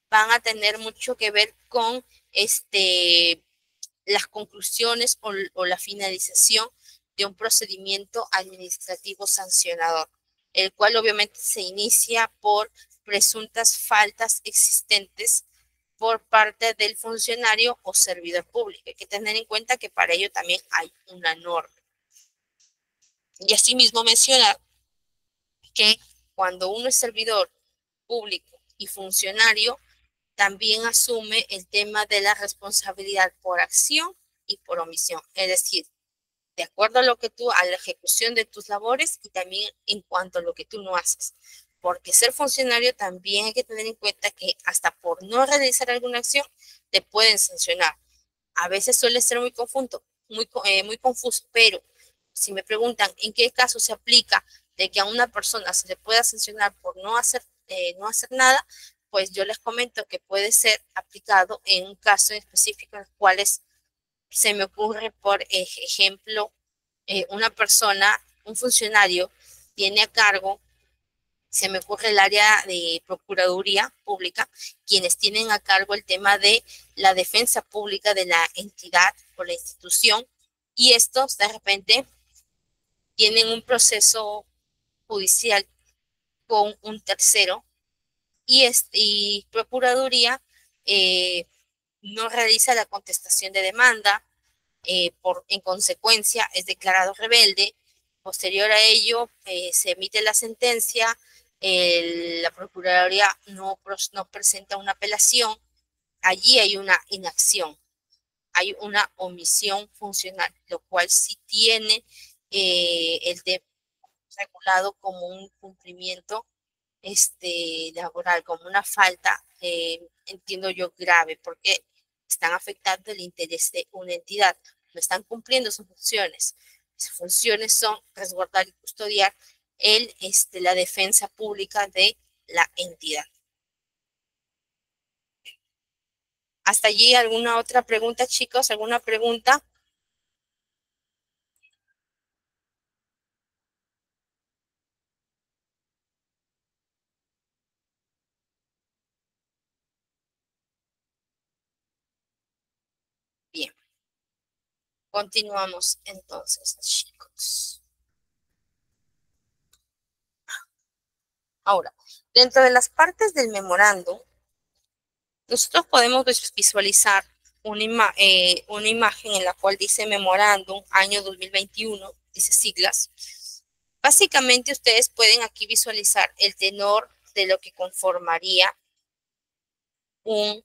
van a tener mucho que ver con las conclusiones o la finalización de un procedimiento administrativo sancionador, el cual obviamente se inicia por presuntas faltas existentes por parte del funcionario o servidor público. Hay que tener en cuenta que para ello también hay una norma. Y asimismo mencionar que cuando uno es servidor público y funcionario, también asume el tema de la responsabilidad por acción y por omisión. Es decir, de acuerdo a lo que a la ejecución de tus labores y también en cuanto a lo que tú no haces. Porque ser funcionario también hay que tener en cuenta que hasta por no realizar alguna acción te pueden sancionar. A veces suele ser muy confuso, pero si me preguntan en qué caso se aplica de que a una persona se le pueda sancionar por no hacer nada, pues yo les comento que puede ser aplicado en un caso específico en los cuales se me ocurre, por ejemplo, una persona, un funcionario, tiene a cargo, se me ocurre el área de Procuraduría Pública, quienes tienen a cargo el tema de la defensa pública de la entidad o la institución, y estos de repente tienen un proceso judicial con un tercero y Procuraduría no realiza la contestación de demanda, en consecuencia es declarado rebelde. Posterior a ello se emite la sentencia, la Procuraduría no presenta una apelación, allí hay una inacción, hay una omisión funcional, lo cual sí tiene el de regulado como un cumplimiento laboral, como una falta, entiendo yo, grave, porque están afectando el interés de una entidad, no están cumpliendo sus funciones. Sus funciones son resguardar y custodiar la defensa pública de la entidad. Hasta allí, ¿alguna otra pregunta, chicos? ¿Alguna pregunta? Bien, continuamos entonces, chicos. Ahora, dentro de las partes del memorándum, nosotros podemos visualizar una imagen en la cual dice memorándum, año 2021, dice siglas. Básicamente ustedes pueden aquí visualizar el tenor de lo que conformaría un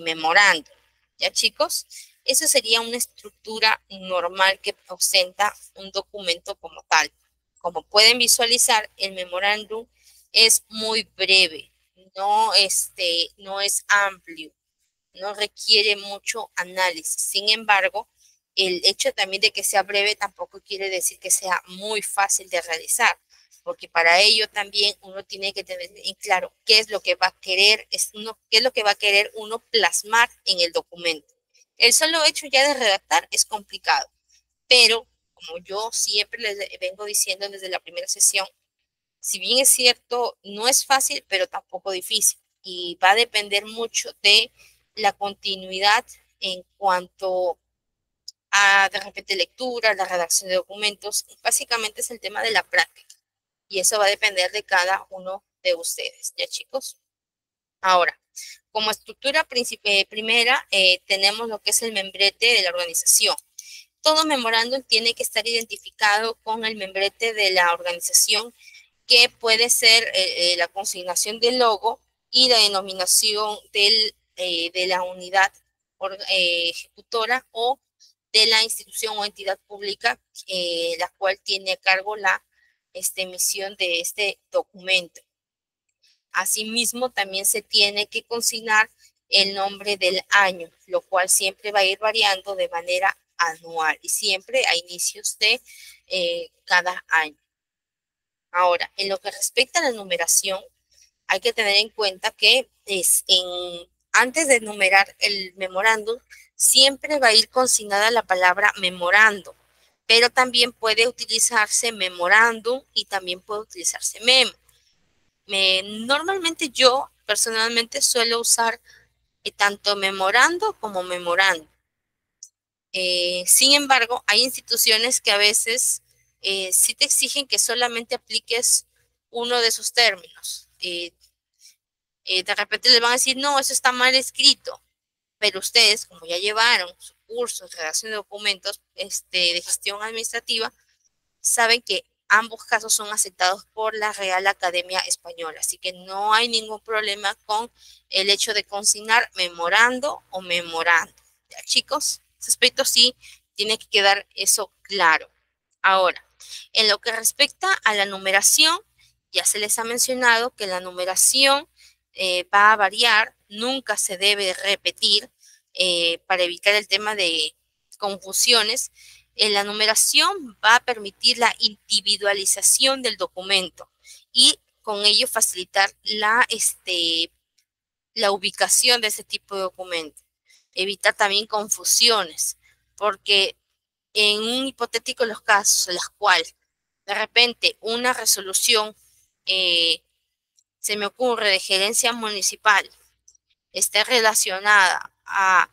memorándum. ¿Ya, chicos? Eso sería una estructura normal que presenta un documento como tal. Como pueden visualizar, el memorándum es muy breve, no es amplio, no requiere mucho análisis. Sin embargo, el hecho también de que sea breve tampoco quiere decir que sea muy fácil de realizar, porque para ello también uno tiene que tener en claro qué es lo que va a querer, qué es lo que va a querer uno plasmar en el documento. El solo hecho ya de redactar es complicado, pero como yo siempre les vengo diciendo desde la primera sesión, si bien es cierto, no es fácil, pero tampoco difícil. Y va a depender mucho de la continuidad en cuanto a, de repente, lectura, la redacción de documentos. Básicamente es el tema de la práctica. Y eso va a depender de cada uno de ustedes, ¿ya, chicos? Ahora, como estructura primera, tenemos lo que es el membrete de la organización. Todo memorándum tiene que estar identificado con el membrete de la organización, que puede ser la consignación del logo y la denominación de la unidad ejecutora o de la institución o entidad pública, la cual tiene a cargo la emisión de este documento. Asimismo, también se tiene que consignar el nombre del año, lo cual siempre va a ir variando de manera anual y siempre a inicios de cada año. Ahora, en lo que respecta a la numeración, hay que tener en cuenta que antes de numerar el memorándum, siempre va a ir consignada la palabra memorando, pero también puede utilizarse memorándum y también puede utilizarse memo. Normalmente yo personalmente suelo usar tanto memorando como memorando. Sin embargo, hay instituciones que a veces sí te exigen que solamente apliques uno de sus términos. De repente les van a decir, no, eso está mal escrito, pero ustedes, como ya llevaron su curso de redacción de documentos de gestión administrativa, saben que ambos casos son aceptados por la Real Academia Española, así que no hay ningún problema con el hecho de consignar memorando o memorando. ¿Ya, chicos? Ese aspecto sí tiene que quedar eso claro. Ahora, en lo que respecta a la numeración, ya se les ha mencionado que la numeración va a variar, nunca se debe repetir para evitar el tema de confusiones. La numeración va a permitir la individualización del documento y con ello facilitar la ubicación de ese tipo de documento. Evitar también confusiones, porque en un hipotético los casos en los cuales de repente una resolución se me ocurre de gerencia municipal esté relacionada a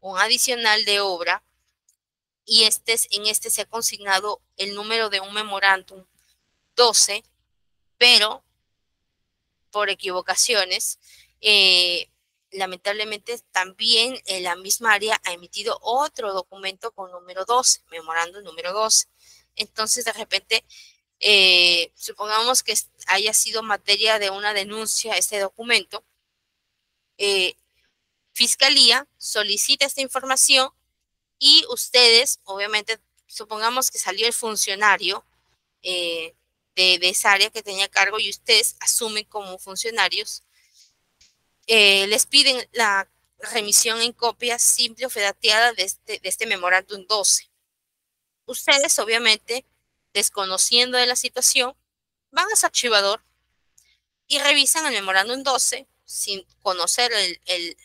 un adicional de obra y en este se ha consignado el número de un memorándum 12, pero por equivocaciones, lamentablemente también la misma área ha emitido otro documento con número 12, memorando número 12. Entonces, de repente, supongamos que haya sido materia de una denuncia este documento, Fiscalía solicita esta información y ustedes, obviamente, supongamos que salió el funcionario de esa área que tenía cargo y ustedes asumen como funcionarios, les piden la remisión en copia simple o fedateada de este memorándum 12. Ustedes, obviamente, desconociendo de la situación, van a su archivador y revisan el memorándum 12 sin conocer el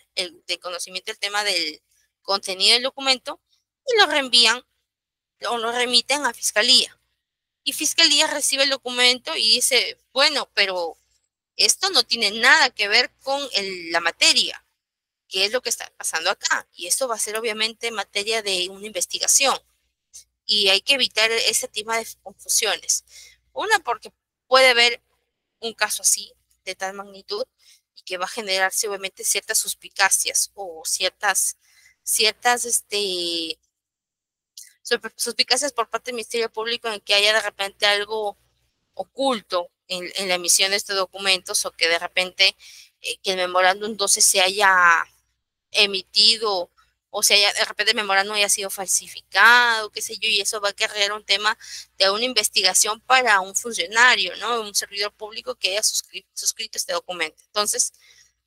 conocimiento del tema del contenido del documento y lo reenvían o lo remiten a Fiscalía. Y Fiscalía recibe el documento y dice, bueno, pero esto no tiene nada que ver con la materia. ¿Qué es lo que está pasando acá? Y eso va a ser obviamente materia de una investigación. Y hay que evitar ese tipo de confusiones. Una, porque puede haber un caso así, de tal magnitud, y que va a generarse obviamente ciertas suspicacias o suspicacias por parte del Ministerio Público en que haya de repente algo oculto en la emisión de estos documentos o que de repente que el memorándum 12 se haya emitido o sea, de repente el memorándum haya sido falsificado, qué sé yo, y eso va a crear un tema de una investigación para un funcionario, ¿no? Un servidor público que haya suscrito este documento. Entonces,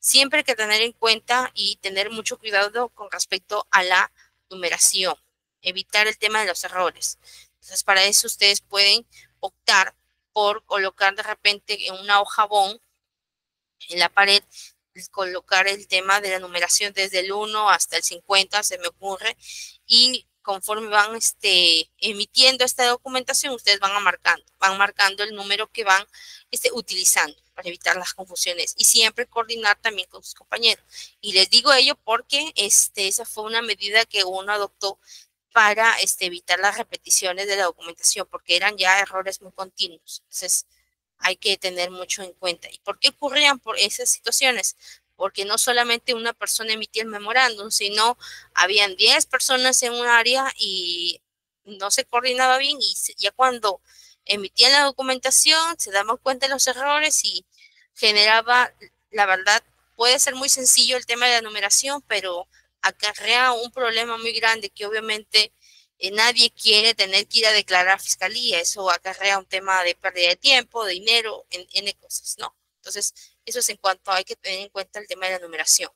siempre hay que tener en cuenta y tener mucho cuidado con respecto a la numeración, evitar el tema de los errores. Entonces, para eso ustedes pueden optar por colocar de repente en una hoja bond en la pared, colocar el tema de la numeración desde el 1 hasta el 50, se me ocurre, y conforme van emitiendo esta documentación, ustedes van marcando el número que van utilizando para evitar las confusiones y siempre coordinar también con sus compañeros. Y les digo ello porque esa fue una medida que uno adoptó para evitar las repeticiones de la documentación, porque eran ya errores muy continuos. Entonces, hay que tener mucho en cuenta. ¿Y por qué ocurrían por esas situaciones? Porque no solamente una persona emitía el memorándum, sino habían 10 personas en un área y no se coordinaba bien y ya cuando emitían la documentación se daban cuenta de los errores y generaba, la verdad, puede ser muy sencillo el tema de la numeración, pero acarrea un problema muy grande que obviamente nadie quiere tener que ir a declarar a fiscalía, eso acarrea un tema de pérdida de tiempo, de dinero, en cosas, ¿no? Entonces, eso es en cuanto hay que tener en cuenta el tema de la numeración.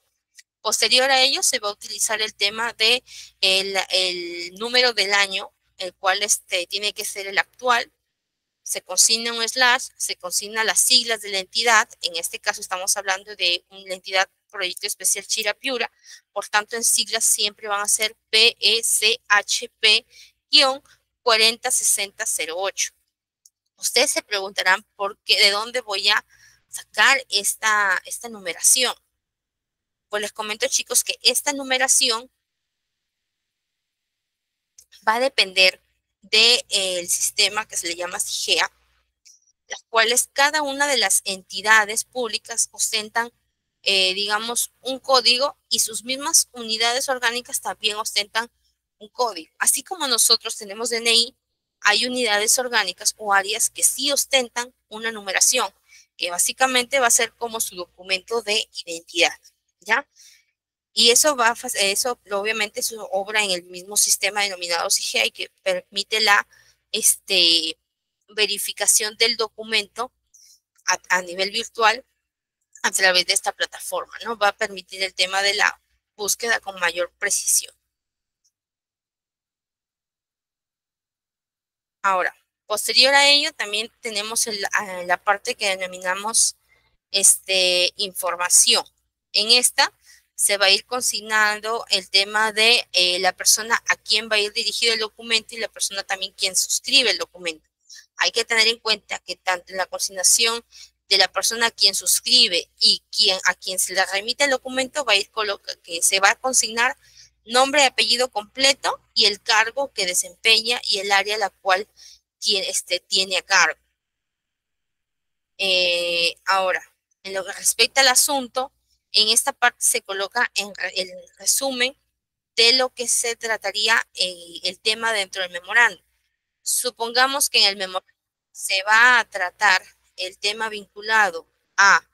Posterior a ello, se va a utilizar el tema de el número del año, el cual tiene que ser el actual, se consigna un slash, se consigna las siglas de la entidad, en este caso estamos hablando de la entidad Proyecto Especial Chirapiura, por tanto en siglas siempre van a ser PECHP-406008. Ustedes se preguntarán por qué, de dónde voy a sacar esta numeración. Pues les comento, chicos, que esta numeración va a depender del sistema que se le llama SIGEA, las cuales cada una de las entidades públicas ostentan, digamos, un código y sus mismas unidades orgánicas también ostentan un código. Así como nosotros tenemos DNI, hay unidades orgánicas o áreas que sí ostentan una numeración, que básicamente va a ser como su documento de identidad, ¿ya? Y eso obviamente eso obra en el mismo sistema denominado SIGEA y que permite la verificación del documento a nivel virtual a través de esta plataforma, ¿no? Va a permitir el tema de la búsqueda con mayor precisión. Ahora, posterior a ello, también tenemos la parte que denominamos información. En esta se va a ir consignando el tema de la persona a quien va a ir dirigido el documento y la persona también quien suscribe el documento. Hay que tener en cuenta que tanto en la consignación de la persona a quien suscribe y a quien se le remite el documento va a ir que se va a consignar nombre y apellido completo y el cargo que desempeña y el área a la cual tiene a cargo. Ahora, en lo que respecta al asunto, en esta parte se coloca el resumen de lo que se trataría el tema dentro del memorando. Supongamos que en el memorando se va a tratar el tema vinculado a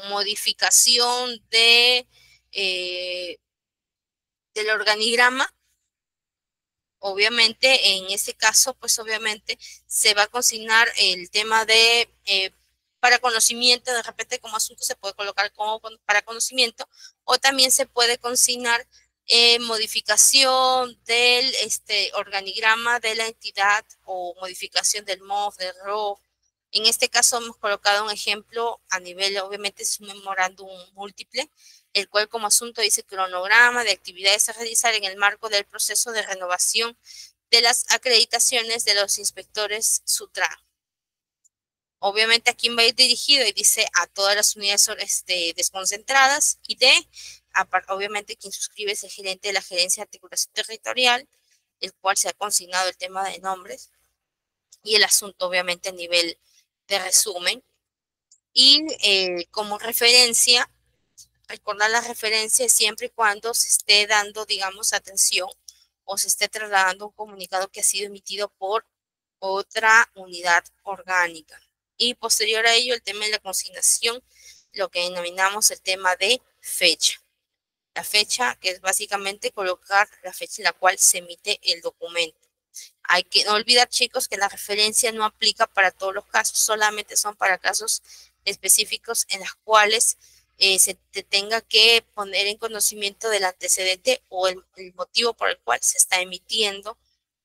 modificación del organigrama. Obviamente, en ese caso, pues obviamente se va a consignar el tema de para conocimiento, de repente como asunto se puede colocar como para conocimiento, o también se puede consignar modificación del organigrama de la entidad o modificación del MOF, del ROF. En este caso hemos colocado un ejemplo a nivel, obviamente es un memorándum múltiple, el cual como asunto dice cronograma de actividades a realizar en el marco del proceso de renovación de las acreditaciones de los inspectores SUTRAN. Obviamente a quién va a ir dirigido y dice a todas las unidades desconcentradas y obviamente quien suscribe es el gerente de la gerencia de articulación territorial, el cual se ha consignado el tema de nombres y el asunto obviamente a nivel de resumen. Y como referencia, recordar la referencia siempre y cuando se esté dando, digamos, atención o se esté trasladando un comunicado que ha sido emitido por otra unidad orgánica. Y posterior a ello, el tema de la consignación, lo que denominamos el tema de fecha. La fecha, que es básicamente colocar la fecha en la cual se emite el documento. Hay que no olvidar, chicos, que la referencia no aplica para todos los casos, solamente son para casos específicos en los cuales se te tenga que poner en conocimiento del antecedente o el motivo por el cual se está emitiendo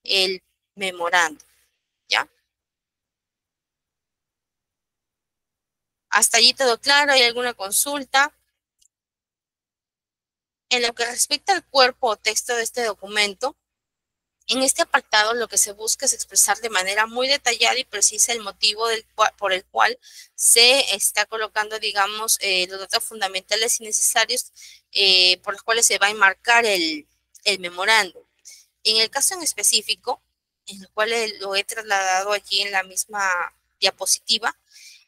el memorando, ¿ya? Hasta allí todo claro, ¿hay alguna consulta? En lo que respecta al cuerpo o texto de este documento, en este apartado lo que se busca es expresar de manera muy detallada y precisa el motivo por el cual se está colocando, digamos, los datos fundamentales y necesarios por los cuales se va a enmarcar el memorando. En el caso en específico, en el cual lo he trasladado allí en la misma diapositiva,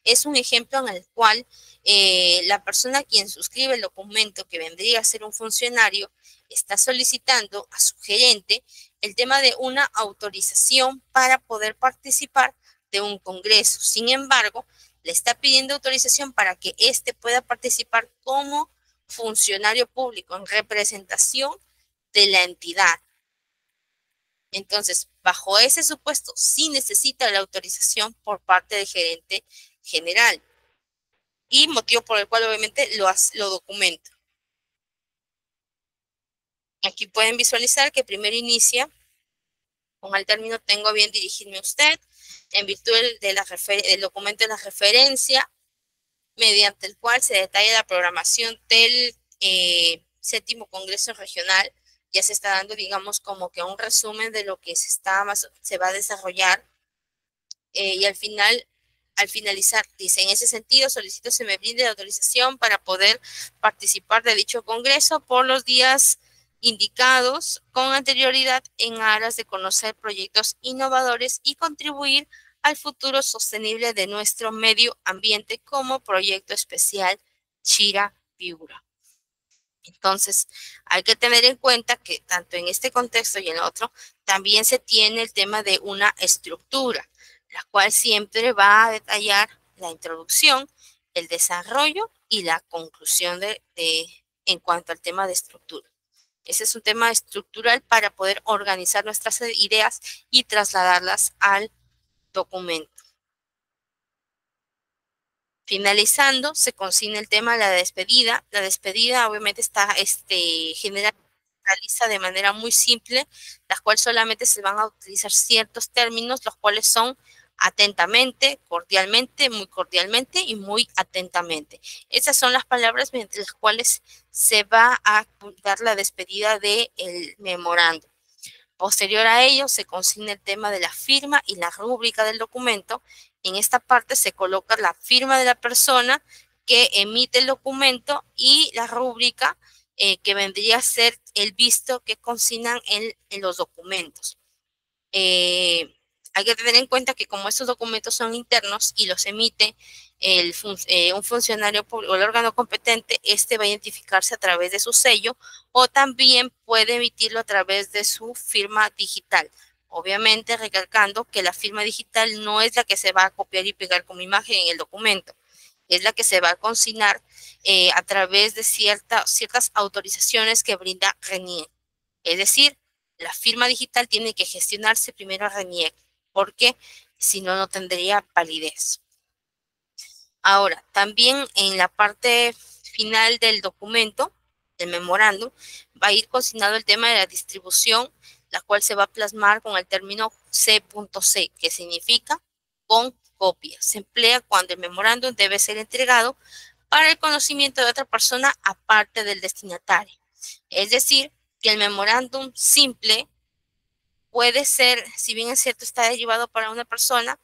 es un ejemplo en el cual la persona quien suscribe el documento, que vendría a ser un funcionario, está solicitando a su gerente el tema de una autorización para poder participar de un congreso. Sin embargo, le está pidiendo autorización para que éste pueda participar como funcionario público en representación de la entidad. Entonces, bajo ese supuesto, sí necesita la autorización por parte del gerente general y motivo por el cual obviamente lo documenta. Aquí pueden visualizar que primero inicia con el término tengo a bien dirigirme a usted en virtud del documento de la referencia mediante el cual se detalla la programación del séptimo Congreso Regional. Ya se está dando, digamos, como que un resumen de lo que se va a desarrollar y al finalizar, dice, en ese sentido, solicito se me brinde la autorización para poder participar de dicho congreso por los días indicados con anterioridad en aras de conocer proyectos innovadores y contribuir al futuro sostenible de nuestro medio ambiente como proyecto especial Chira Piura. Entonces, hay que tener en cuenta que tanto en este contexto y en el otro, también se tiene el tema de una estructura, la cual siempre va a detallar la introducción, el desarrollo y la conclusión en cuanto al tema de estructura. Ese es un tema estructural para poder organizar nuestras ideas y trasladarlas al documento. Finalizando, se consigna el tema de la despedida. La despedida obviamente está realiza de manera muy simple, las cuales solamente se van a utilizar ciertos términos, los cuales son atentamente, cordialmente, muy cordialmente y muy atentamente. Esas son las palabras mediante las cuales se va a dar la despedida del memorando. Posterior a ello, se consigna el tema de la firma y la rúbrica del documento. En esta parte se coloca la firma de la persona que emite el documento y la rúbrica que vendría a ser el visto que consignan en los documentos. Hay que tener en cuenta que como estos documentos son internos y los emite un funcionario público o el órgano competente, este va a identificarse a través de su sello o también puede emitirlo a través de su firma digital. Obviamente recalcando que la firma digital no es la que se va a copiar y pegar como imagen en el documento, es la que se va a consignar a través de ciertas autorizaciones que brinda RENIEC. Es decir, la firma digital tiene que gestionarse primero a RENIEC, porque si no, no tendría validez. Ahora, también en la parte final del documento, del memorando, va a ir consignado el tema de la distribución, la cual se va a plasmar con el término C.C, que significa con copia. Se emplea cuando el memorándum debe ser entregado para el conocimiento de otra persona aparte del destinatario. Es decir, que el memorándum simple puede ser, si bien es cierto, está derivado para una persona,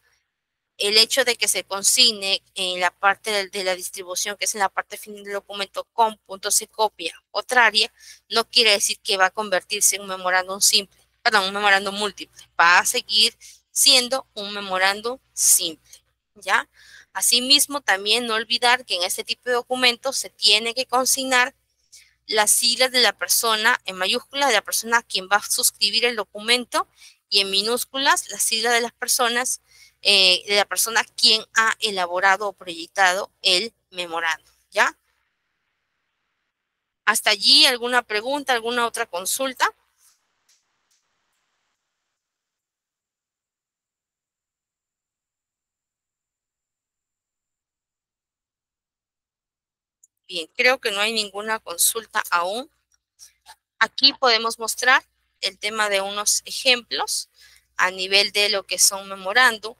el hecho de que se consigne en la parte de la distribución, que es en la parte final del documento, con punto se copia otra área, no quiere decir que va a convertirse en un memorándum simple, perdón, un memorándum múltiple, va a seguir siendo un memorándum simple, ¿ya? Asimismo, también no olvidar que en este tipo de documentos se tiene que consignar las siglas de la persona en mayúsculas de la persona a quien va a suscribir el documento y en minúsculas las siglas de las personas de la persona quien ha elaborado o proyectado el memorando, ¿ya? Hasta allí, ¿alguna pregunta, alguna otra consulta? Bien, creo que no hay ninguna consulta aún. Aquí podemos mostrar el tema de unos ejemplos a nivel de lo que son memorándum.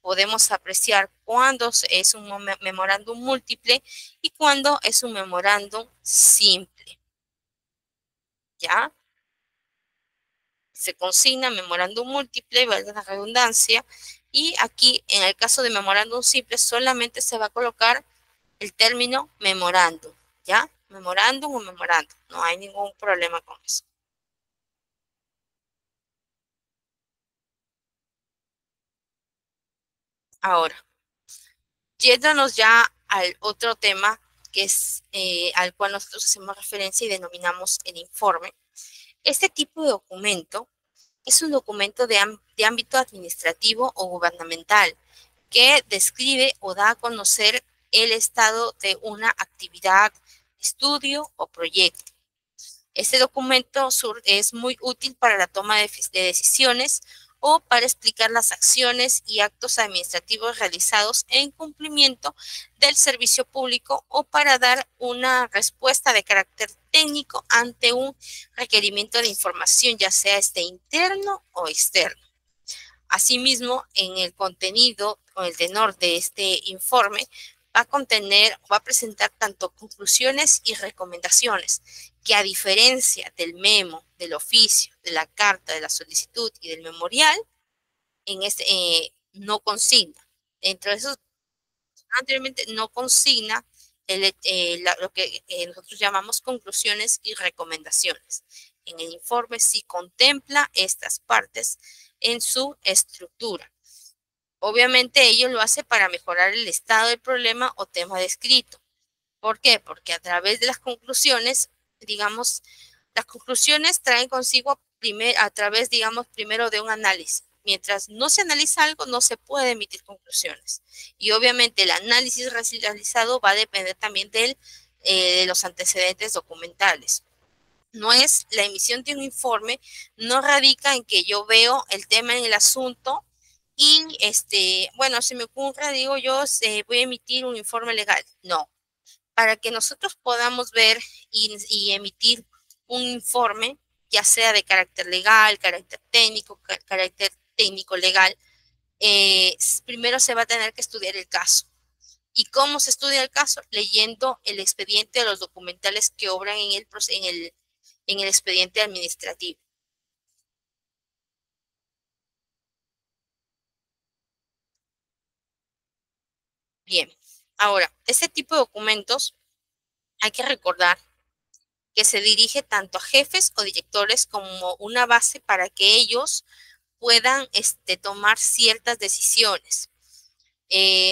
Podemos apreciar cuándo es un memorándum múltiple y cuándo es un memorándum simple. ¿Ya? Se consigna memorándum múltiple, valga la redundancia, y aquí en el caso de memorándum simple solamente se va a colocar el término memorándum. ¿Ya? Memorándum o memorándum. No hay ningún problema con eso. Ahora, yéndonos ya al otro tema que es al cual nosotros hacemos referencia y denominamos el informe. Este tipo de documento es un documento de ámbito administrativo o gubernamental que describe o da a conocer el estado de una actividad, estudio o proyecto. Este documento es muy útil para la toma de decisiones o para explicar las acciones y actos administrativos realizados en cumplimiento del servicio público o para dar una respuesta de carácter técnico ante un requerimiento de información, ya sea este interno o externo. Asimismo, en el contenido o el tenor de este informe va a presentar tanto conclusiones y recomendaciones, que a diferencia del memo, del oficio, de la carta, de la solicitud y del memorial, no consigna. Dentro de esos, anteriormente no consigna lo que nosotros llamamos conclusiones y recomendaciones. En el informe sí contempla estas partes en su estructura. Obviamente ello lo hace para mejorar el estado del problema o tema descrito. ¿Por qué? Porque a través de las conclusiones, digamos, las conclusiones traen consigo a través, digamos, primero de un análisis. Mientras no se analiza algo, no se puede emitir conclusiones. Y obviamente el análisis realizado va a depender también de los antecedentes documentales. No es la emisión de un informe, no radica en que yo veo el tema en el asunto y bueno, se me ocurre, digo yo, voy a emitir un informe legal. No, para que nosotros podamos ver y emitir un informe, ya sea de carácter legal, carácter técnico legal, primero se va a tener que estudiar el caso. ¿Y cómo se estudia el caso? Leyendo el expediente de los documentales que obran en el expediente administrativo. Bien, ahora, este tipo de documentos hay que recordar que se dirige tanto a jefes o directores como una base para que ellos puedan tomar ciertas decisiones.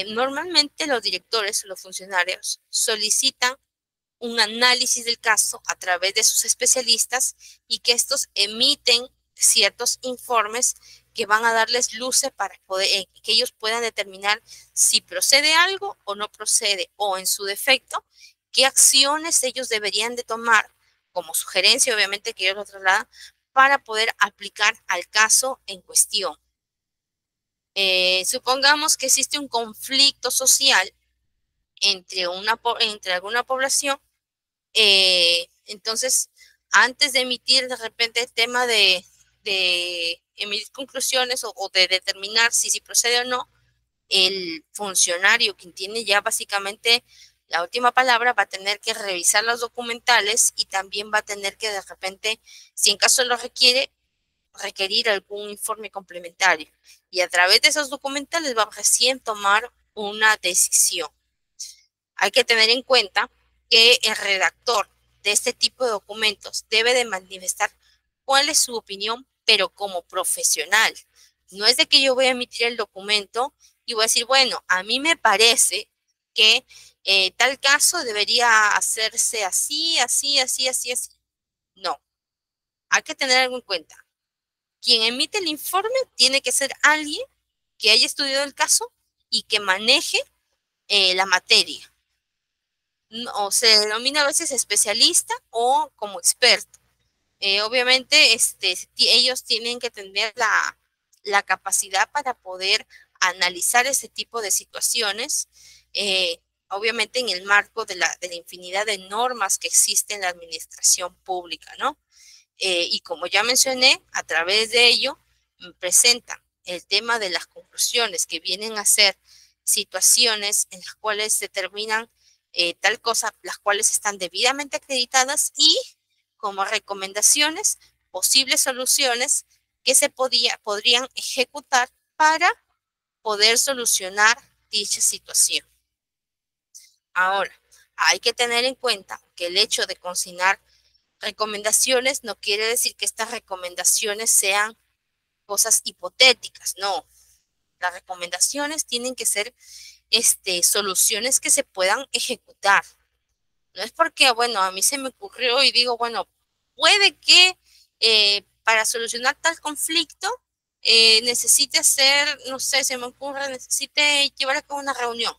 Normalmente los directores o los funcionarios solicitan un análisis del caso a través de sus especialistas y que estos emiten ciertos informes que van a darles luces para poder, que ellos puedan determinar si procede algo o no procede, o en su defecto, qué acciones ellos deberían de tomar como sugerencia, obviamente que ellos lo trasladan, para poder aplicar al caso en cuestión. Supongamos que existe un conflicto social entre alguna población. Entonces, antes de emitir de repente el tema de emitir conclusiones o de determinar si procede o no, el funcionario, quien tiene ya básicamente la última palabra, va a tener que revisar los documentales y también va a tener que de repente, si en caso lo requiere, requerir algún informe complementario. Y a través de esos documentales va a recién tomar una decisión. Hay que tener en cuenta que el redactor de este tipo de documentos debe de manifestar cuál es su opinión, pero como profesional. No es de que yo voy a emitir el documento y voy a decir, bueno, a mí me parece que tal caso debería hacerse así, así, así, así, así. No, hay que tener algo en cuenta. Quien emite el informe tiene que ser alguien que haya estudiado el caso y que maneje la materia. O se denomina a veces especialista o como experto. Obviamente, ellos tienen que tener la capacidad para poder analizar ese tipo de situaciones, obviamente en el marco de la infinidad de normas que existen en la administración pública, ¿no? Y como ya mencioné, a través de ello presentan el tema de las conclusiones que vienen a ser situaciones en las cuales se determinan tal cosa, las cuales están debidamente acreditadas y como recomendaciones, posibles soluciones que se podrían ejecutar para poder solucionar dicha situación. Ahora, hay que tener en cuenta que el hecho de consignar recomendaciones no quiere decir que estas recomendaciones sean cosas hipotéticas, no. Las recomendaciones tienen que ser soluciones que se puedan ejecutar. No es porque, bueno, a mí se me ocurrió y digo, bueno, puede que para solucionar tal conflicto necesite hacer, no sé, se me ocurre, necesite llevar a cabo una reunión.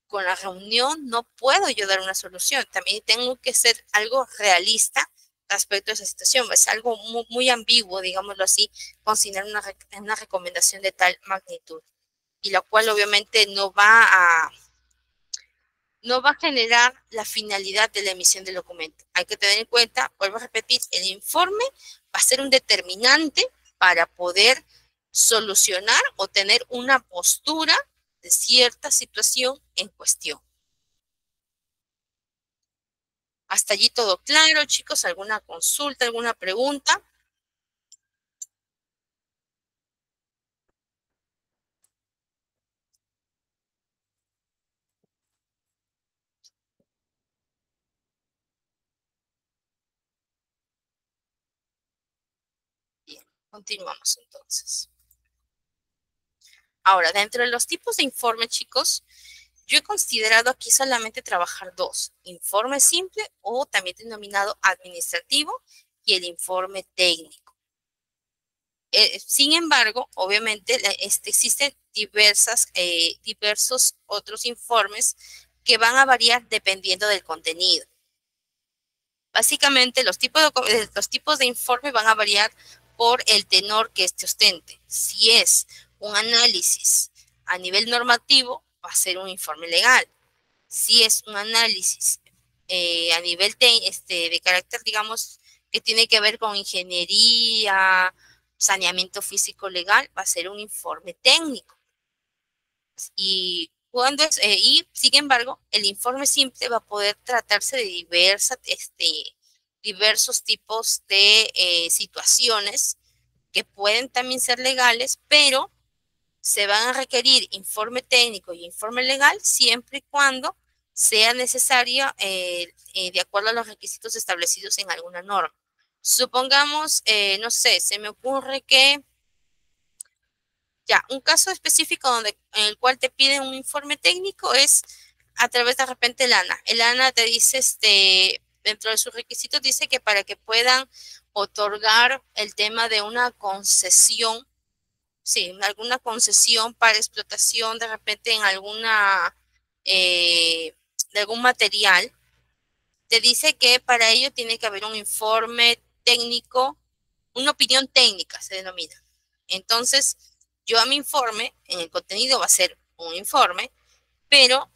Con la reunión no puedo yo dar una solución, también tengo que ser algo realista respecto a esa situación, es algo muy, muy ambiguo, digámoslo así, consignar una recomendación de tal magnitud, y la cual obviamente no va a generar la finalidad de la emisión del documento. Hay que tener en cuenta, vuelvo a repetir, el informe va a ser un determinante para poder solucionar o tener una postura de cierta situación en cuestión. Hasta allí todo claro, chicos. ¿Alguna consulta, alguna pregunta? Bien, continuamos entonces. Ahora, dentro de los tipos de informe, chicos, yo he considerado aquí solamente trabajar dos: informe simple o también denominado administrativo y el informe técnico. Sin embargo, obviamente existen diversos otros informes que van a variar dependiendo del contenido. Básicamente, los tipos de informe van a variar por el tenor que ostente. Si es un análisis a nivel normativo, va a ser un informe legal. Si es un análisis a nivel de carácter, digamos, que tiene que ver con ingeniería, saneamiento físico legal, va a ser un informe técnico. Y sin embargo, el informe simple va a poder tratarse de diversos tipos de situaciones que pueden también ser legales, pero se van a requerir informe técnico y informe legal siempre y cuando sea necesario de acuerdo a los requisitos establecidos en alguna norma. Supongamos, no sé, se me ocurre que Ya, un caso específico en el cual te piden un informe técnico es a través de repente el ANA. El ANA te dice, dentro de sus requisitos, dice que para que puedan otorgar el tema de una concesión, sí, alguna concesión para explotación de repente en de algún material, te dice que para ello tiene que haber un informe técnico, una opinión técnica se denomina. Entonces, yo a mi informe, en el contenido va a ser un informe, pero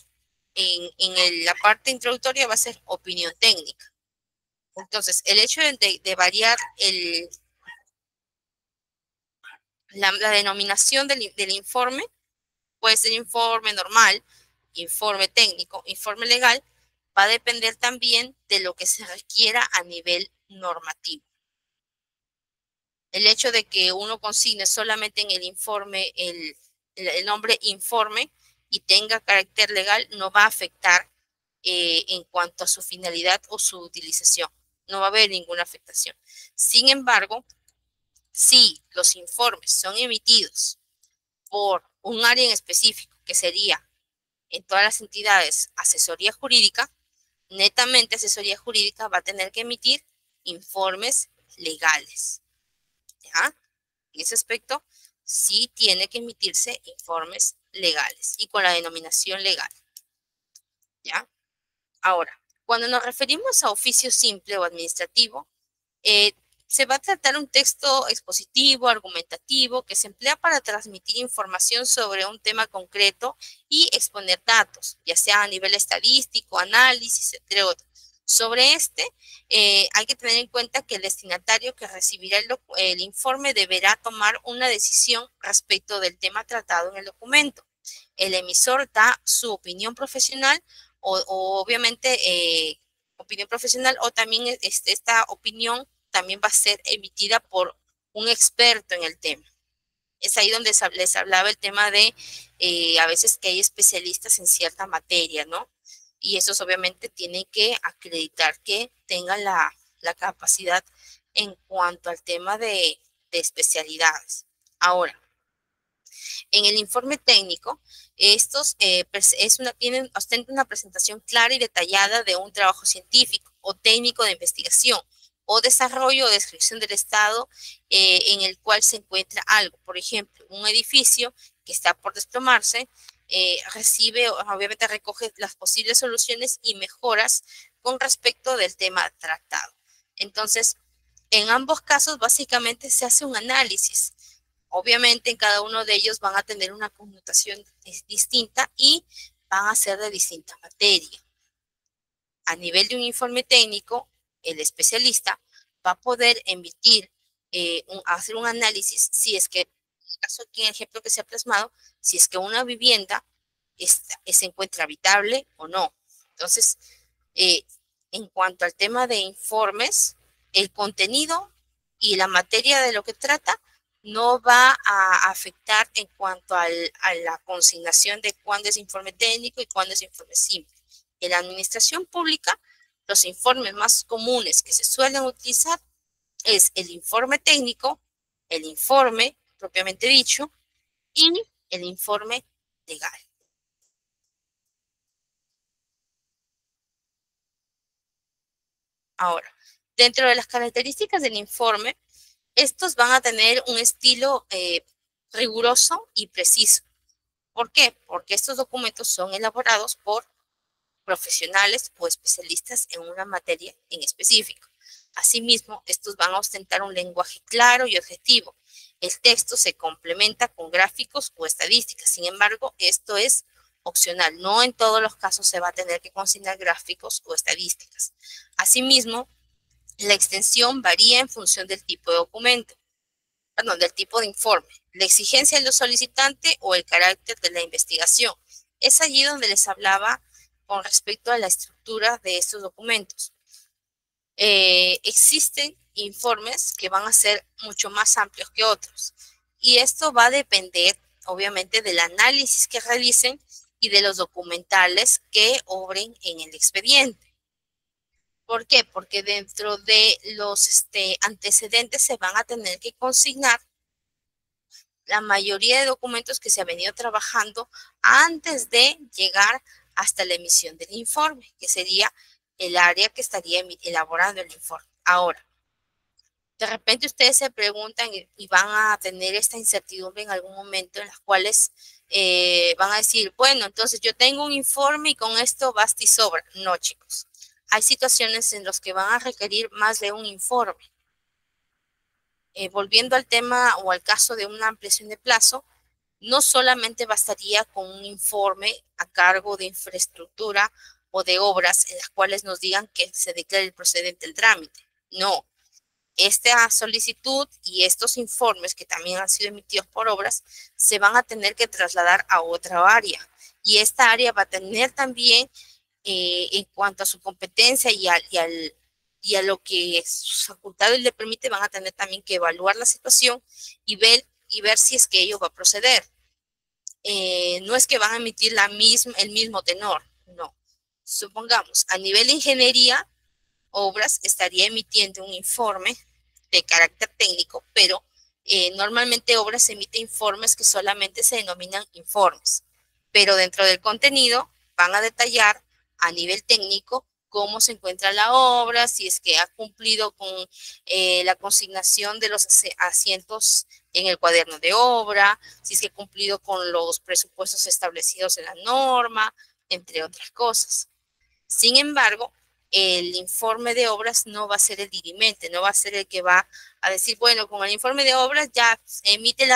la parte introductoria va a ser opinión técnica. Entonces, el hecho de variar la denominación del informe, puede ser informe normal, informe técnico, informe legal, va a depender también de lo que se requiera a nivel normativo. El hecho de que uno consigne solamente en el informe el nombre informe y tenga carácter legal no va a afectar en cuanto a su finalidad o su utilización. No va a haber ninguna afectación. Sin embargo, si los informes son emitidos por un área en específico, que sería en todas las entidades asesoría jurídica, netamente asesoría jurídica va a tener que emitir informes legales. ¿Ya? En ese aspecto, sí tiene que emitirse informes legales y con la denominación legal. ¿Ya? Ahora, cuando nos referimos a oficio simple o administrativo, eh, se va a tratar un texto expositivo, argumentativo, que se emplea para transmitir información sobre un tema concreto y exponer datos, ya sea a nivel estadístico, análisis, entre otros. Sobre hay que tener en cuenta que el destinatario que recibirá el informe deberá tomar una decisión respecto del tema tratado en el documento. El emisor da su opinión profesional o obviamente opinión profesional o también esta opinión también va a ser emitida por un experto en el tema. Es ahí donde les hablaba el tema de a veces que hay especialistas en cierta materia, ¿no? Y esos obviamente tienen que acreditar que tengan la capacidad en cuanto al tema de especialidades. Ahora, en el informe técnico, estos ostentan una presentación clara y detallada de un trabajo científico o técnico de investigación o desarrollo o descripción del estado en el cual se encuentra algo. Por ejemplo, un edificio que está por desplomarse obviamente recoge las posibles soluciones y mejoras con respecto del tema tratado. Entonces, en ambos casos, básicamente se hace un análisis. Obviamente, en cada uno de ellos van a tener una connotación distinta y van a ser de distinta materia. A nivel de un informe técnico, el especialista va a poder emitir, hacer un análisis si es que, en el caso aquí en el ejemplo que se ha plasmado, si es que una vivienda se encuentra habitable o no. Entonces, eh, en cuanto al tema de informes, el contenido y la materia de lo que trata no va a afectar en cuanto a la consignación de cuándo es informe técnico y cuándo es informe simple. En la administración pública, los informes más comunes que se suelen utilizar es el informe técnico, el informe propiamente dicho y el informe legal. Ahora, dentro de las características del informe, estos van a tener un estilo riguroso y preciso. ¿Por qué? Porque estos documentos son elaborados por profesionales o especialistas en una materia en específico. Asimismo, estos van a ostentar un lenguaje claro y objetivo. El texto se complementa con gráficos o estadísticas. Sin embargo, esto es opcional. No en todos los casos se va a tener que consignar gráficos o estadísticas. Asimismo, la extensión varía en función del tipo de documento, perdón, del tipo de informe, la exigencia de los solicitantes o el carácter de la investigación. Es allí donde les hablaba con respecto a la estructura de estos documentos. Existen informes que van a ser mucho más amplios que otros y esto va a depender obviamente del análisis que realicen y de los documentales que obren en el expediente. ¿Por qué? Porque dentro de los antecedentes se van a tener que consignar la mayoría de documentos que se ha venido trabajando antes de llegar hasta la emisión del informe, que sería el área que estaría elaborando el informe. Ahora, de repente ustedes se preguntan y van a tener esta incertidumbre en algún momento en las cuales van a decir, bueno, entonces yo tengo un informe y con esto basta y sobra. No, chicos. Hay situaciones en las que van a requerir más de un informe. Volviendo al tema o al caso de una ampliación de plazo, no solamente bastaría con un informe a cargo de infraestructura o de obras en las cuales nos digan que se declare el procedente el trámite. No, esta solicitud y estos informes que también han sido emitidos por obras se van a tener que trasladar a otra área. Y esta área va a tener también, en cuanto a su competencia y a lo que sus facultades le permite, van a tener también que evaluar la situación y ver si es que ello va a proceder. No es que van a emitir el mismo tenor, no. Supongamos, a nivel de ingeniería, obras estaría emitiendo un informe de carácter técnico, pero normalmente obras emite informes que solamente se denominan informes, pero dentro del contenido van a detallar a nivel técnico cómo se encuentra la obra, si es que ha cumplido con la consignación de los asientos en el cuaderno de obra, si es que ha cumplido con los presupuestos establecidos en la norma, entre otras cosas. Sin embargo, el informe de obras no va a ser el dirimente, no va a ser el que va a decir, bueno, con el informe de obras ya emite el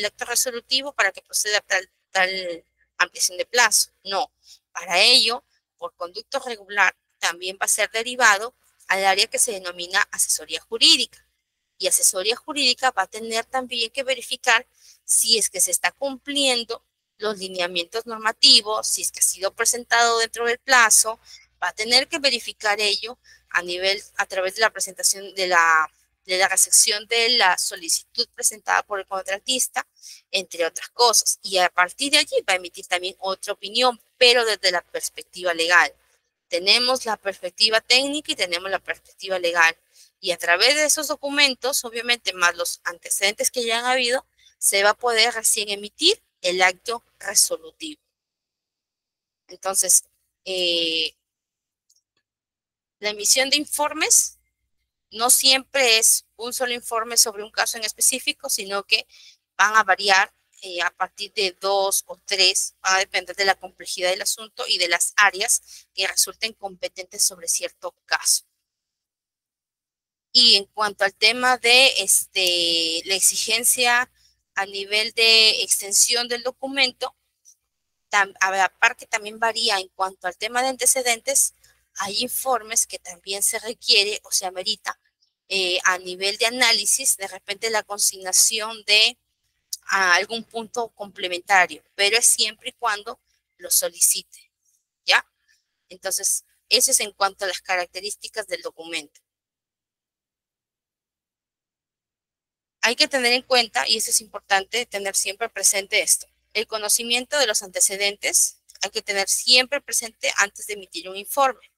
acto resolutivo para que proceda tal ampliación de plazo. No, para ello, por conducto regular, también va a ser derivado al área que se denomina asesoría jurídica. Y asesoría jurídica va a tener también que verificar si es que se está cumpliendo los lineamientos normativos, si es que ha sido presentado dentro del plazo, va a tener que verificar ello a través de la presentación de la recepción de la solicitud presentada por el contratista, entre otras cosas. Y a partir de allí va a emitir también otra opinión, pero desde la perspectiva legal. Tenemos la perspectiva técnica y tenemos la perspectiva legal. Y a través de esos documentos, obviamente, más los antecedentes que ya han habido, se va a poder recién emitir el acto resolutivo. Entonces, la emisión de informes no siempre es un solo informe sobre un caso en específico, sino que van a variar a partir de 2 o 3, va a depender de la complejidad del asunto y de las áreas que resulten competentes sobre cierto caso. Y en cuanto al tema de la exigencia a nivel de extensión del documento, aparte también varía en cuanto al tema de antecedentes, hay informes que también se requiere o se amerita a nivel de análisis, de repente la consignación de algún punto complementario, pero es siempre y cuando lo solicite, ¿ya? Entonces, eso es en cuanto a las características del documento. Hay que tener en cuenta, y eso es importante, tener siempre presente esto, el conocimiento de los antecedentes hay que tener siempre presente antes de emitir un informe.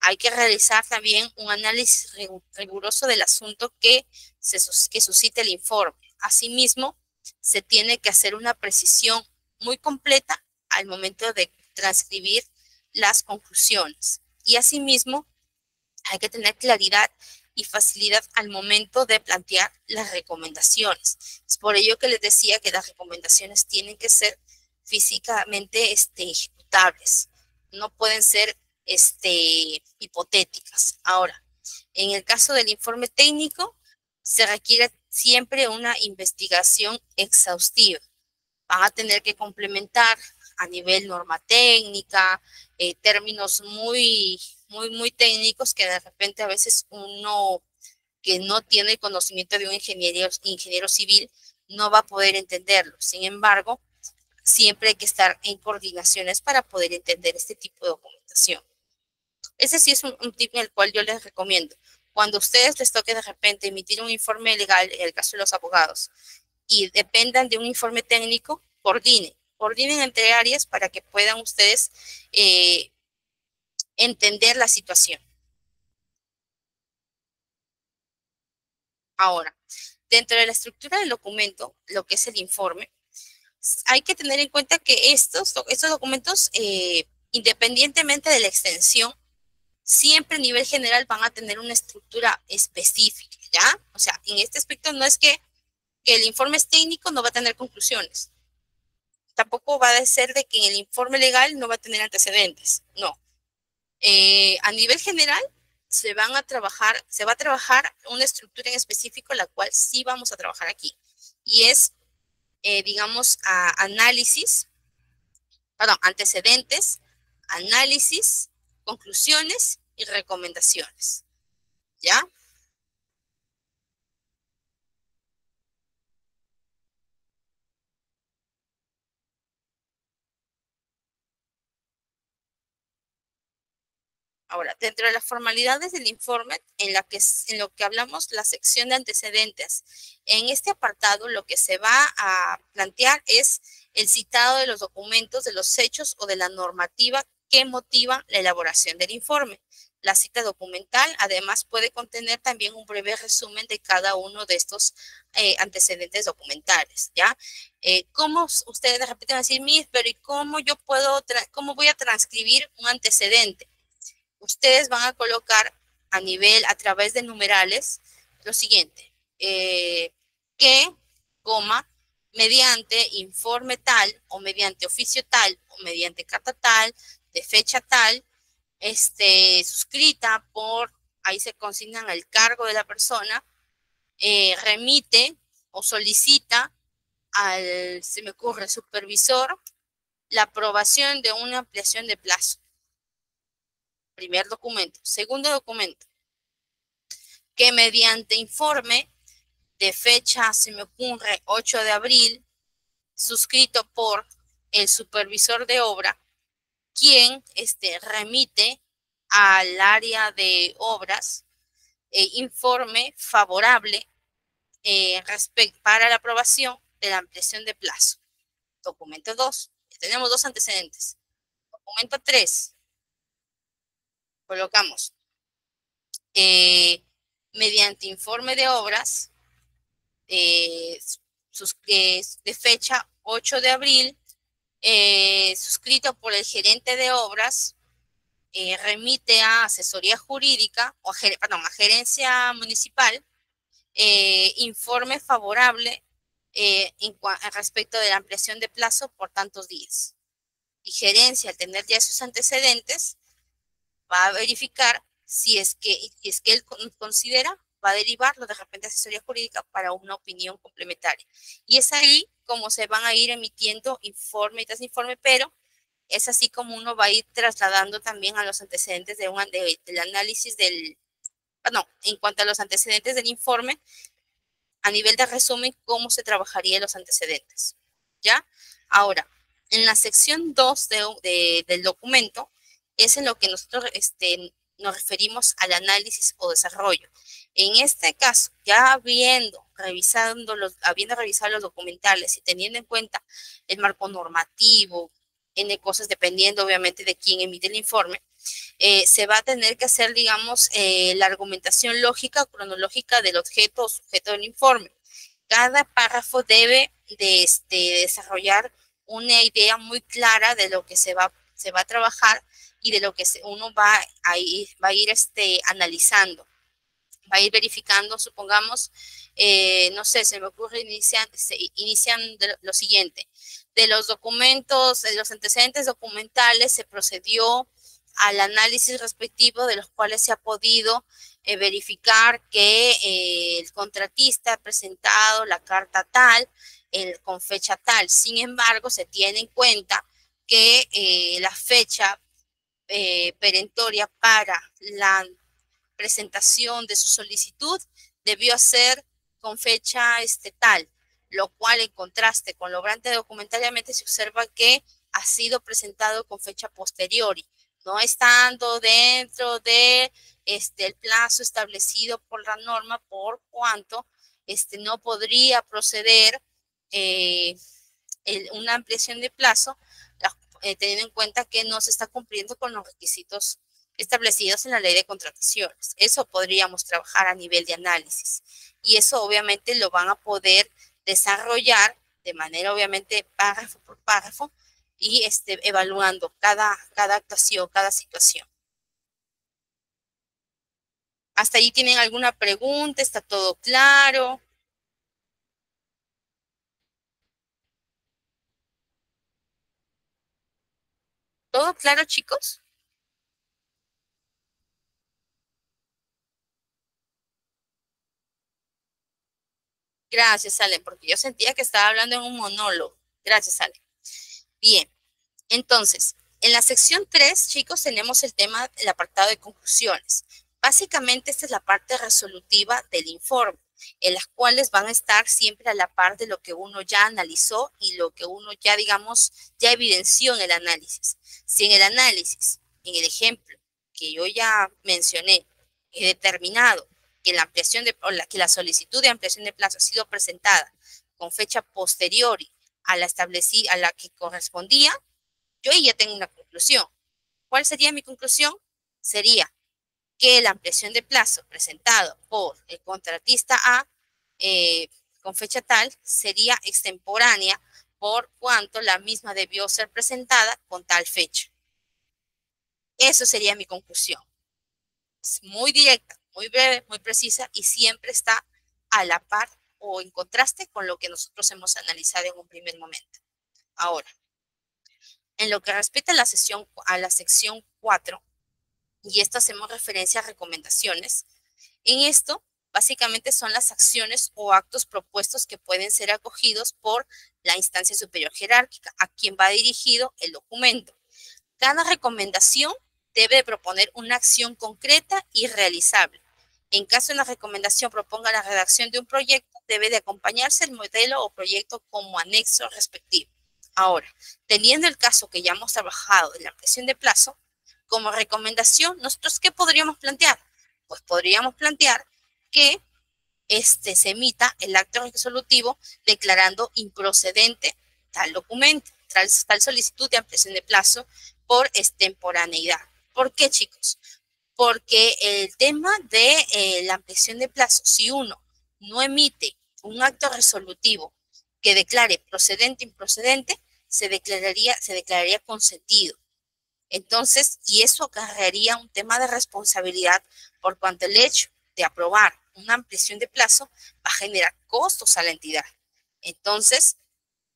Hay que realizar también un análisis riguroso del asunto que suscita el informe. Asimismo, se tiene que hacer una precisión muy completa al momento de transcribir las conclusiones. Y asimismo, hay que tener claridad y facilidad al momento de plantear las recomendaciones. Es por ello que les decía que las recomendaciones tienen que ser físicamente ejecutables. No pueden ser hipotéticas. Ahora, en el caso del informe técnico, se requiere siempre una investigación exhaustiva. Van a tener que complementar a nivel norma técnica, términos muy técnicos que de repente a veces uno que no tiene el conocimiento de un ingeniero civil no va a poder entenderlo. Sin embargo, siempre hay que estar en coordinaciones para poder entender este tipo de documentación. Ese sí es un tip en el cual yo les recomiendo. Cuando a ustedes les toque de repente emitir un informe legal, en el caso de los abogados, y dependan de un informe técnico, coordinen entre áreas para que puedan ustedes entender la situación. Ahora, Dentro de la estructura del documento, lo que es el informe, hay que tener en cuenta que estos documentos, independientemente de la extensión, siempre a nivel general van a tener una estructura específica, ¿ya? O sea, en este aspecto no es que el informe es técnico, no va a tener conclusiones. Tampoco va a ser de que en el informe legal no va a tener antecedentes, no. A nivel general, se va a trabajar una estructura en específico, la cual sí vamos a trabajar aquí. Y es, digamos, antecedentes, análisis, conclusiones y recomendaciones. ¿Ya? Ahora, dentro de las formalidades del informe, en lo que hablamos, la sección de antecedentes, en este apartado lo que se va a plantear es el citado de los documentos, de los hechos o de la normativa que motivan la elaboración del informe. La cita documental, además, puede contener también un breve resumen de cada uno de estos antecedentes documentales, ¿ya? ¿Cómo ustedes de repente van a decir, Miss, pero ¿y cómo cómo voy a transcribir un antecedente? Ustedes van a colocar a través de numerales, lo siguiente, que, coma, mediante informe tal, o mediante oficio tal, o mediante carta tal, de fecha tal, suscrita por, ahí se consignan el cargo de la persona, remite o solicita se me ocurre, supervisor, la aprobación de una ampliación de plazo. Primer documento. Segundo documento, que mediante informe de fecha, se me ocurre, 8 de abril, suscrito por el supervisor de obra, quien remite al área de obras informe favorable para la aprobación de la ampliación de plazo. Documento 2. Tenemos dos antecedentes. Documento 3. Colocamos mediante informe de obras de fecha 8 de abril, suscrito por el gerente de obras, remite a asesoría jurídica, o a gerencia municipal, informe favorable respecto de la ampliación de plazo por tantos días. Y gerencia, al tener ya esos antecedentes, va a verificar si es que él considera, va a derivarlo de repente a asesoría jurídica para una opinión complementaria. Y es ahí como se van a ir emitiendo informe tras informe, pero es así como uno va a ir trasladando también a los antecedentes del análisis en cuanto a los antecedentes del informe, a nivel de resumen, cómo se trabajarían los antecedentes. ¿Ya? Ahora, en la sección 2 del documento, es en lo que nosotros nos referimos al análisis o desarrollo. En este caso, ya habiendo revisado los documentales y teniendo en cuenta el marco normativo, N cosas dependiendo obviamente de quién emite el informe, se va a tener que hacer, digamos, la argumentación lógica o cronológica del objeto o sujeto del informe. Cada párrafo debe de desarrollar una idea muy clara de lo que se va a trabajar y de lo que uno va a ir analizando, va a ir verificando, supongamos, no sé, se me ocurre inician lo siguiente. De los documentos, de los antecedentes documentales, se procedió al análisis respectivo de los cuales se ha podido verificar que el contratista ha presentado la carta tal, con fecha tal. Sin embargo, se tiene en cuenta que la fecha perentoria para la presentación de su solicitud debió ser con fecha tal, lo cual en contraste con lo obrante documentariamente se observa que ha sido presentado con fecha posterior, no estando dentro de el plazo establecido por la norma, por cuanto no podría proceder una ampliación de plazo, teniendo en cuenta que no se está cumpliendo con los requisitos establecidos en la ley de contrataciones. Eso podríamos trabajar a nivel de análisis. Y eso obviamente lo van a poder desarrollar de manera obviamente párrafo por párrafo y evaluando cada actuación, cada situación. ¿Hasta ahí tienen alguna pregunta? ¿Está todo claro? ¿Todo claro, chicos? Gracias, Ale, porque yo sentía que estaba hablando en un monólogo. Gracias, Ale. Bien, entonces, en la sección 3, chicos, tenemos el tema, el apartado de conclusiones. Básicamente, esta es la parte resolutiva del informe, en las cuales van a estar siempre a la par de lo que uno ya analizó y lo que uno ya, digamos, ya evidenció en el análisis. Si en el análisis, en el ejemplo que yo ya mencioné, he determinado que la ampliación de, que la solicitud de ampliación de plazo ha sido presentada con fecha posterior a la establecida, a la que correspondía, yo ahí ya tengo una conclusión. ¿Cuál sería mi conclusión? Sería que la ampliación de plazo presentado por el contratista A con fecha tal sería extemporánea por cuanto la misma debió ser presentada con tal fecha. Eso sería mi conclusión. Es muy directa, muy breve, muy precisa y siempre está a la par o en contraste con lo que nosotros hemos analizado en un primer momento. Ahora, en lo que respecta a la sección 4, y esto hacemos referencia a recomendaciones, en esto básicamente son las acciones o actos propuestos que pueden ser acogidos por la instancia superior jerárquica, a quien va dirigido el documento. Cada recomendación debe proponer una acción concreta y realizable. En caso de la recomendación proponga la redacción de un proyecto, debe de acompañarse el modelo o proyecto como anexo respectivo. Ahora, teniendo el caso que ya hemos trabajado de la ampliación de plazo, como recomendación, ¿nosotros qué podríamos plantear? Pues podríamos plantear que se emita el acto resolutivo declarando improcedente tal documento, tal solicitud de ampliación de plazo por extemporaneidad. ¿Por qué, chicos? Porque el tema de la ampliación de plazo, si uno no emite un acto resolutivo que declare procedente o improcedente, se declararía consentido. Entonces, y eso acarrearía un tema de responsabilidad por cuanto el hecho de aprobar una ampliación de plazo va a generar costos a la entidad. Entonces,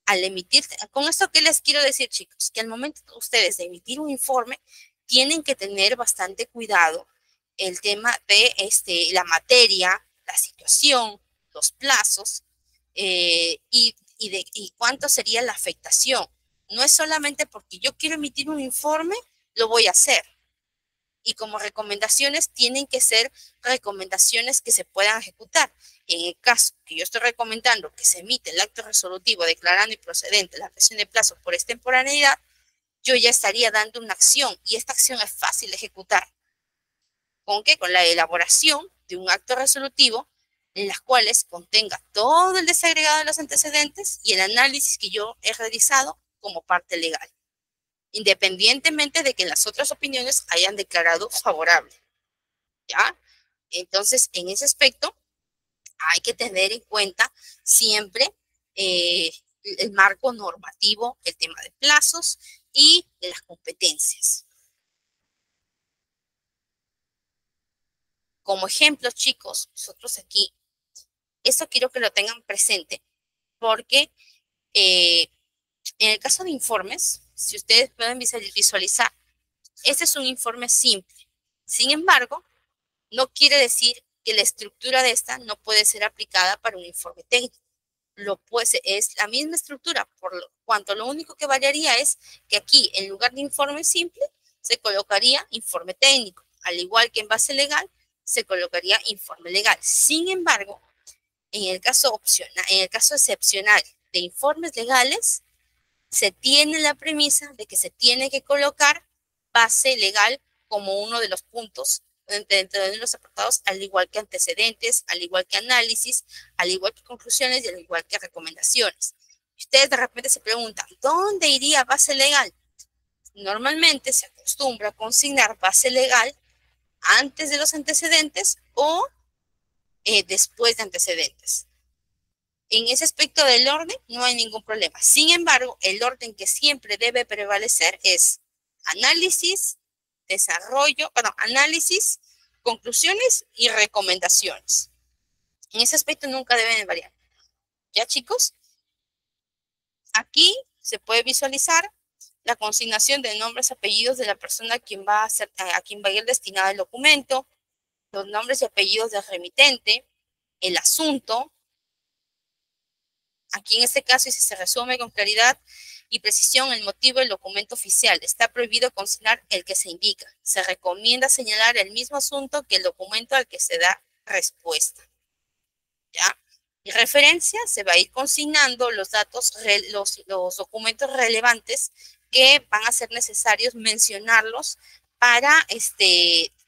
al emitir, con esto, ¿qué les quiero decir, chicos? Que al momento de ustedes de emitir un informe, tienen que tener bastante cuidado el tema de la materia, la situación, los plazos y cuánto sería la afectación. No es solamente porque yo quiero emitir un informe, lo voy a hacer. Y como recomendaciones tienen que ser recomendaciones que se puedan ejecutar. En el caso que yo estoy recomendando que se emite el acto resolutivo declarando improcedente la ampliación de plazo por extemporaneidad, yo ya estaría dando una acción y esta acción es fácil de ejecutar. ¿Con qué? Con la elaboración de un acto resolutivo en las cuales contenga todo el desagregado de los antecedentes y el análisis que yo he realizado como parte legal, independientemente de que las otras opiniones hayan declarado favorable. ¿Ya? Entonces, en ese aspecto, hay que tener en cuenta siempre el marco normativo, el tema de plazos y de las competencias. Como ejemplo, chicos, nosotros aquí, esto quiero que lo tengan presente, porque en el caso de informes, si ustedes pueden visualizar, este es un informe simple. Sin embargo, no quiere decir que la estructura de esta no puede ser aplicada para un informe técnico. Es la misma estructura, por lo cuanto lo único que variaría es que aquí, en lugar de informe simple, se colocaría informe técnico. Al igual que en base legal, se colocaría informe legal. Sin embargo, en el caso excepcional de informes legales, se tiene la premisa de que se tiene que colocar base legal como uno de los puntos dentro de los apartados, al igual que antecedentes, al igual que análisis, al igual que conclusiones y al igual que recomendaciones. Ustedes de repente se preguntan, ¿dónde iría base legal? Normalmente se acostumbra a consignar base legal antes de los antecedentes o después de antecedentes. En ese aspecto del orden no hay ningún problema. Sin embargo, el orden que siempre debe prevalecer es análisis, desarrollo, perdón, análisis, conclusiones y recomendaciones. En ese aspecto nunca deben variar. ¿Ya, chicos? Aquí se puede visualizar la consignación de nombres y apellidos de la persona a quien va a ir destinado el documento, los nombres y apellidos del remitente, el asunto. Aquí en este caso, y si se resume con claridad y precisión el motivo del documento oficial, está prohibido consignar el que se indica. Se recomienda señalar el mismo asunto que el documento al que se da respuesta. ¿Ya? Y referencia, se va a ir consignando los datos, los documentos relevantes que van a ser necesarios mencionarlos para,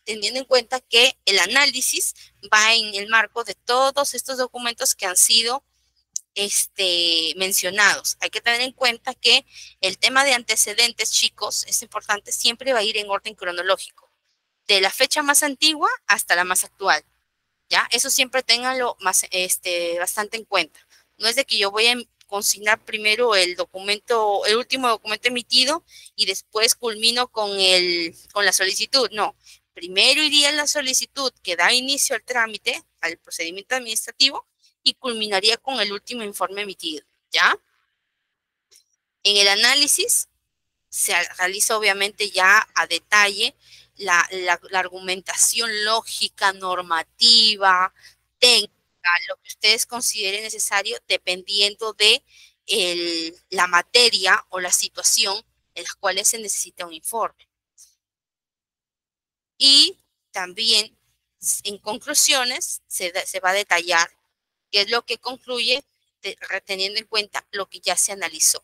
teniendo en cuenta que el análisis va en el marco de todos estos documentos que han sido mencionados. Hay que tener en cuenta que el tema de antecedentes, chicos, es importante, siempre va a ir en orden cronológico, de la fecha más antigua hasta la más actual. ¿Ya? Eso siempre ténganlo más, bastante en cuenta. No es de que yo voy a consignar primero el documento, el último documento emitido y después culmino con la solicitud. No. Primero iría la solicitud que da inicio al trámite, al procedimiento administrativo, y culminaría con el último informe emitido. ¿Ya? En el análisis se realiza obviamente ya a detalle la argumentación lógica, normativa, técnica, lo que ustedes consideren necesario dependiendo de la materia o la situación en las cuales se necesita un informe. Y también en conclusiones se va a detallar qué es lo que concluye reteniendo en cuenta lo que ya se analizó.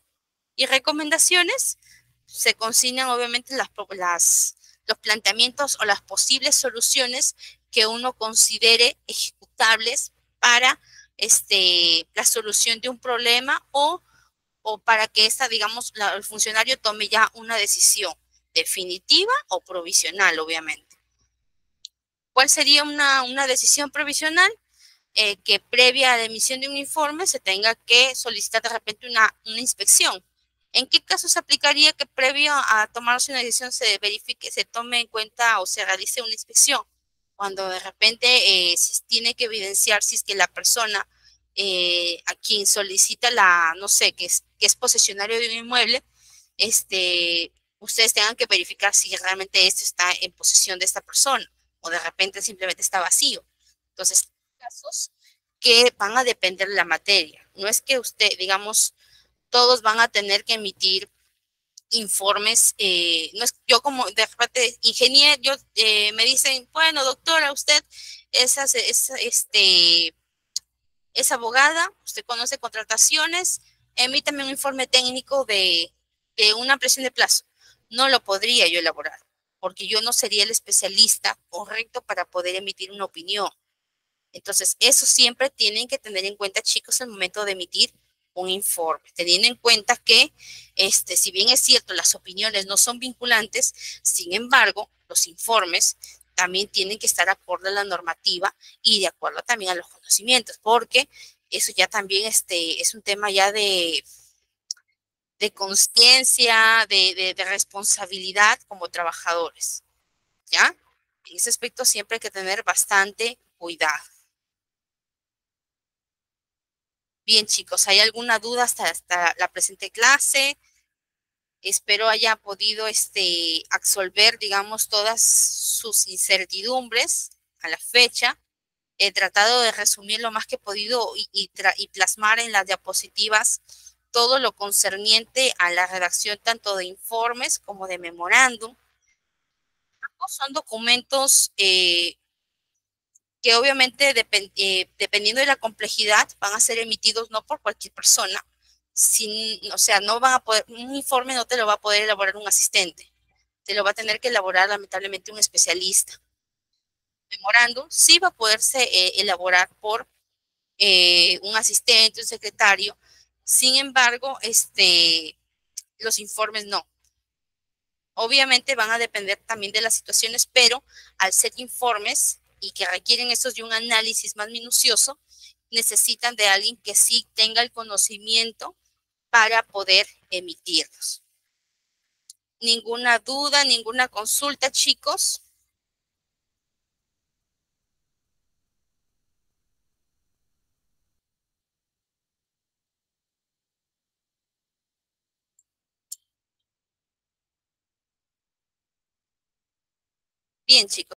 Y recomendaciones, se consignan obviamente los planteamientos o las posibles soluciones que uno considere ejecutables para la solución de un problema o para que digamos, el funcionario tome ya una decisión definitiva o provisional, obviamente. ¿Cuál sería una decisión provisional? Que previa a la emisión de un informe se tenga que solicitar de repente una inspección. ¿En qué caso se aplicaría que previo a tomarse una decisión se verifique, se tome en cuenta o se realice una inspección? Cuando de repente se tiene que evidenciar si es que la persona a quien solicita no sé, que es posesionario de un inmueble, ustedes tengan que verificar si realmente esto está en posesión de esta persona o de repente simplemente está vacío. Entonces, casos que van a depender de la materia. No es que usted, digamos, todos van a tener que emitir informes, no es yo como de repente ingeniero, me dicen, bueno, doctora, usted es abogada, usted conoce contrataciones, emítame un informe técnico de una ampliación de plazo. No lo podría yo elaborar, porque yo no sería el especialista correcto para poder emitir una opinión. Entonces, eso siempre tienen que tener en cuenta, chicos, al momento de emitir un informe, teniendo en cuenta que, si bien es cierto, las opiniones no son vinculantes, sin embargo, los informes también tienen que estar acorde a la normativa y de acuerdo también a los conocimientos, porque eso ya también es un tema ya de conciencia, de responsabilidad como trabajadores, ¿ya? En ese aspecto siempre hay que tener bastante cuidado. Bien, chicos, ¿hay alguna duda hasta la presente clase? Espero haya podido absolver, digamos, todas sus incertidumbres a la fecha. He tratado de resumir lo más que he podido y plasmar en las diapositivas todo lo concerniente a la redacción tanto de informes como de memorándum. Son documentos que obviamente dependiendo de la complejidad van a ser emitidos no por cualquier persona, o sea, no van a poder, un informe no te lo va a poder elaborar un asistente, te lo va a tener que elaborar lamentablemente un especialista. Memorándum sí va a poderse elaborar por un asistente, un secretario, sin embargo, los informes no. Obviamente van a depender también de las situaciones, pero al ser informes y que requieren estos de un análisis más minucioso, necesitan de alguien que sí tenga el conocimiento para poder emitirlos. ¿Ninguna duda, ninguna consulta, chicos? Bien, chicos.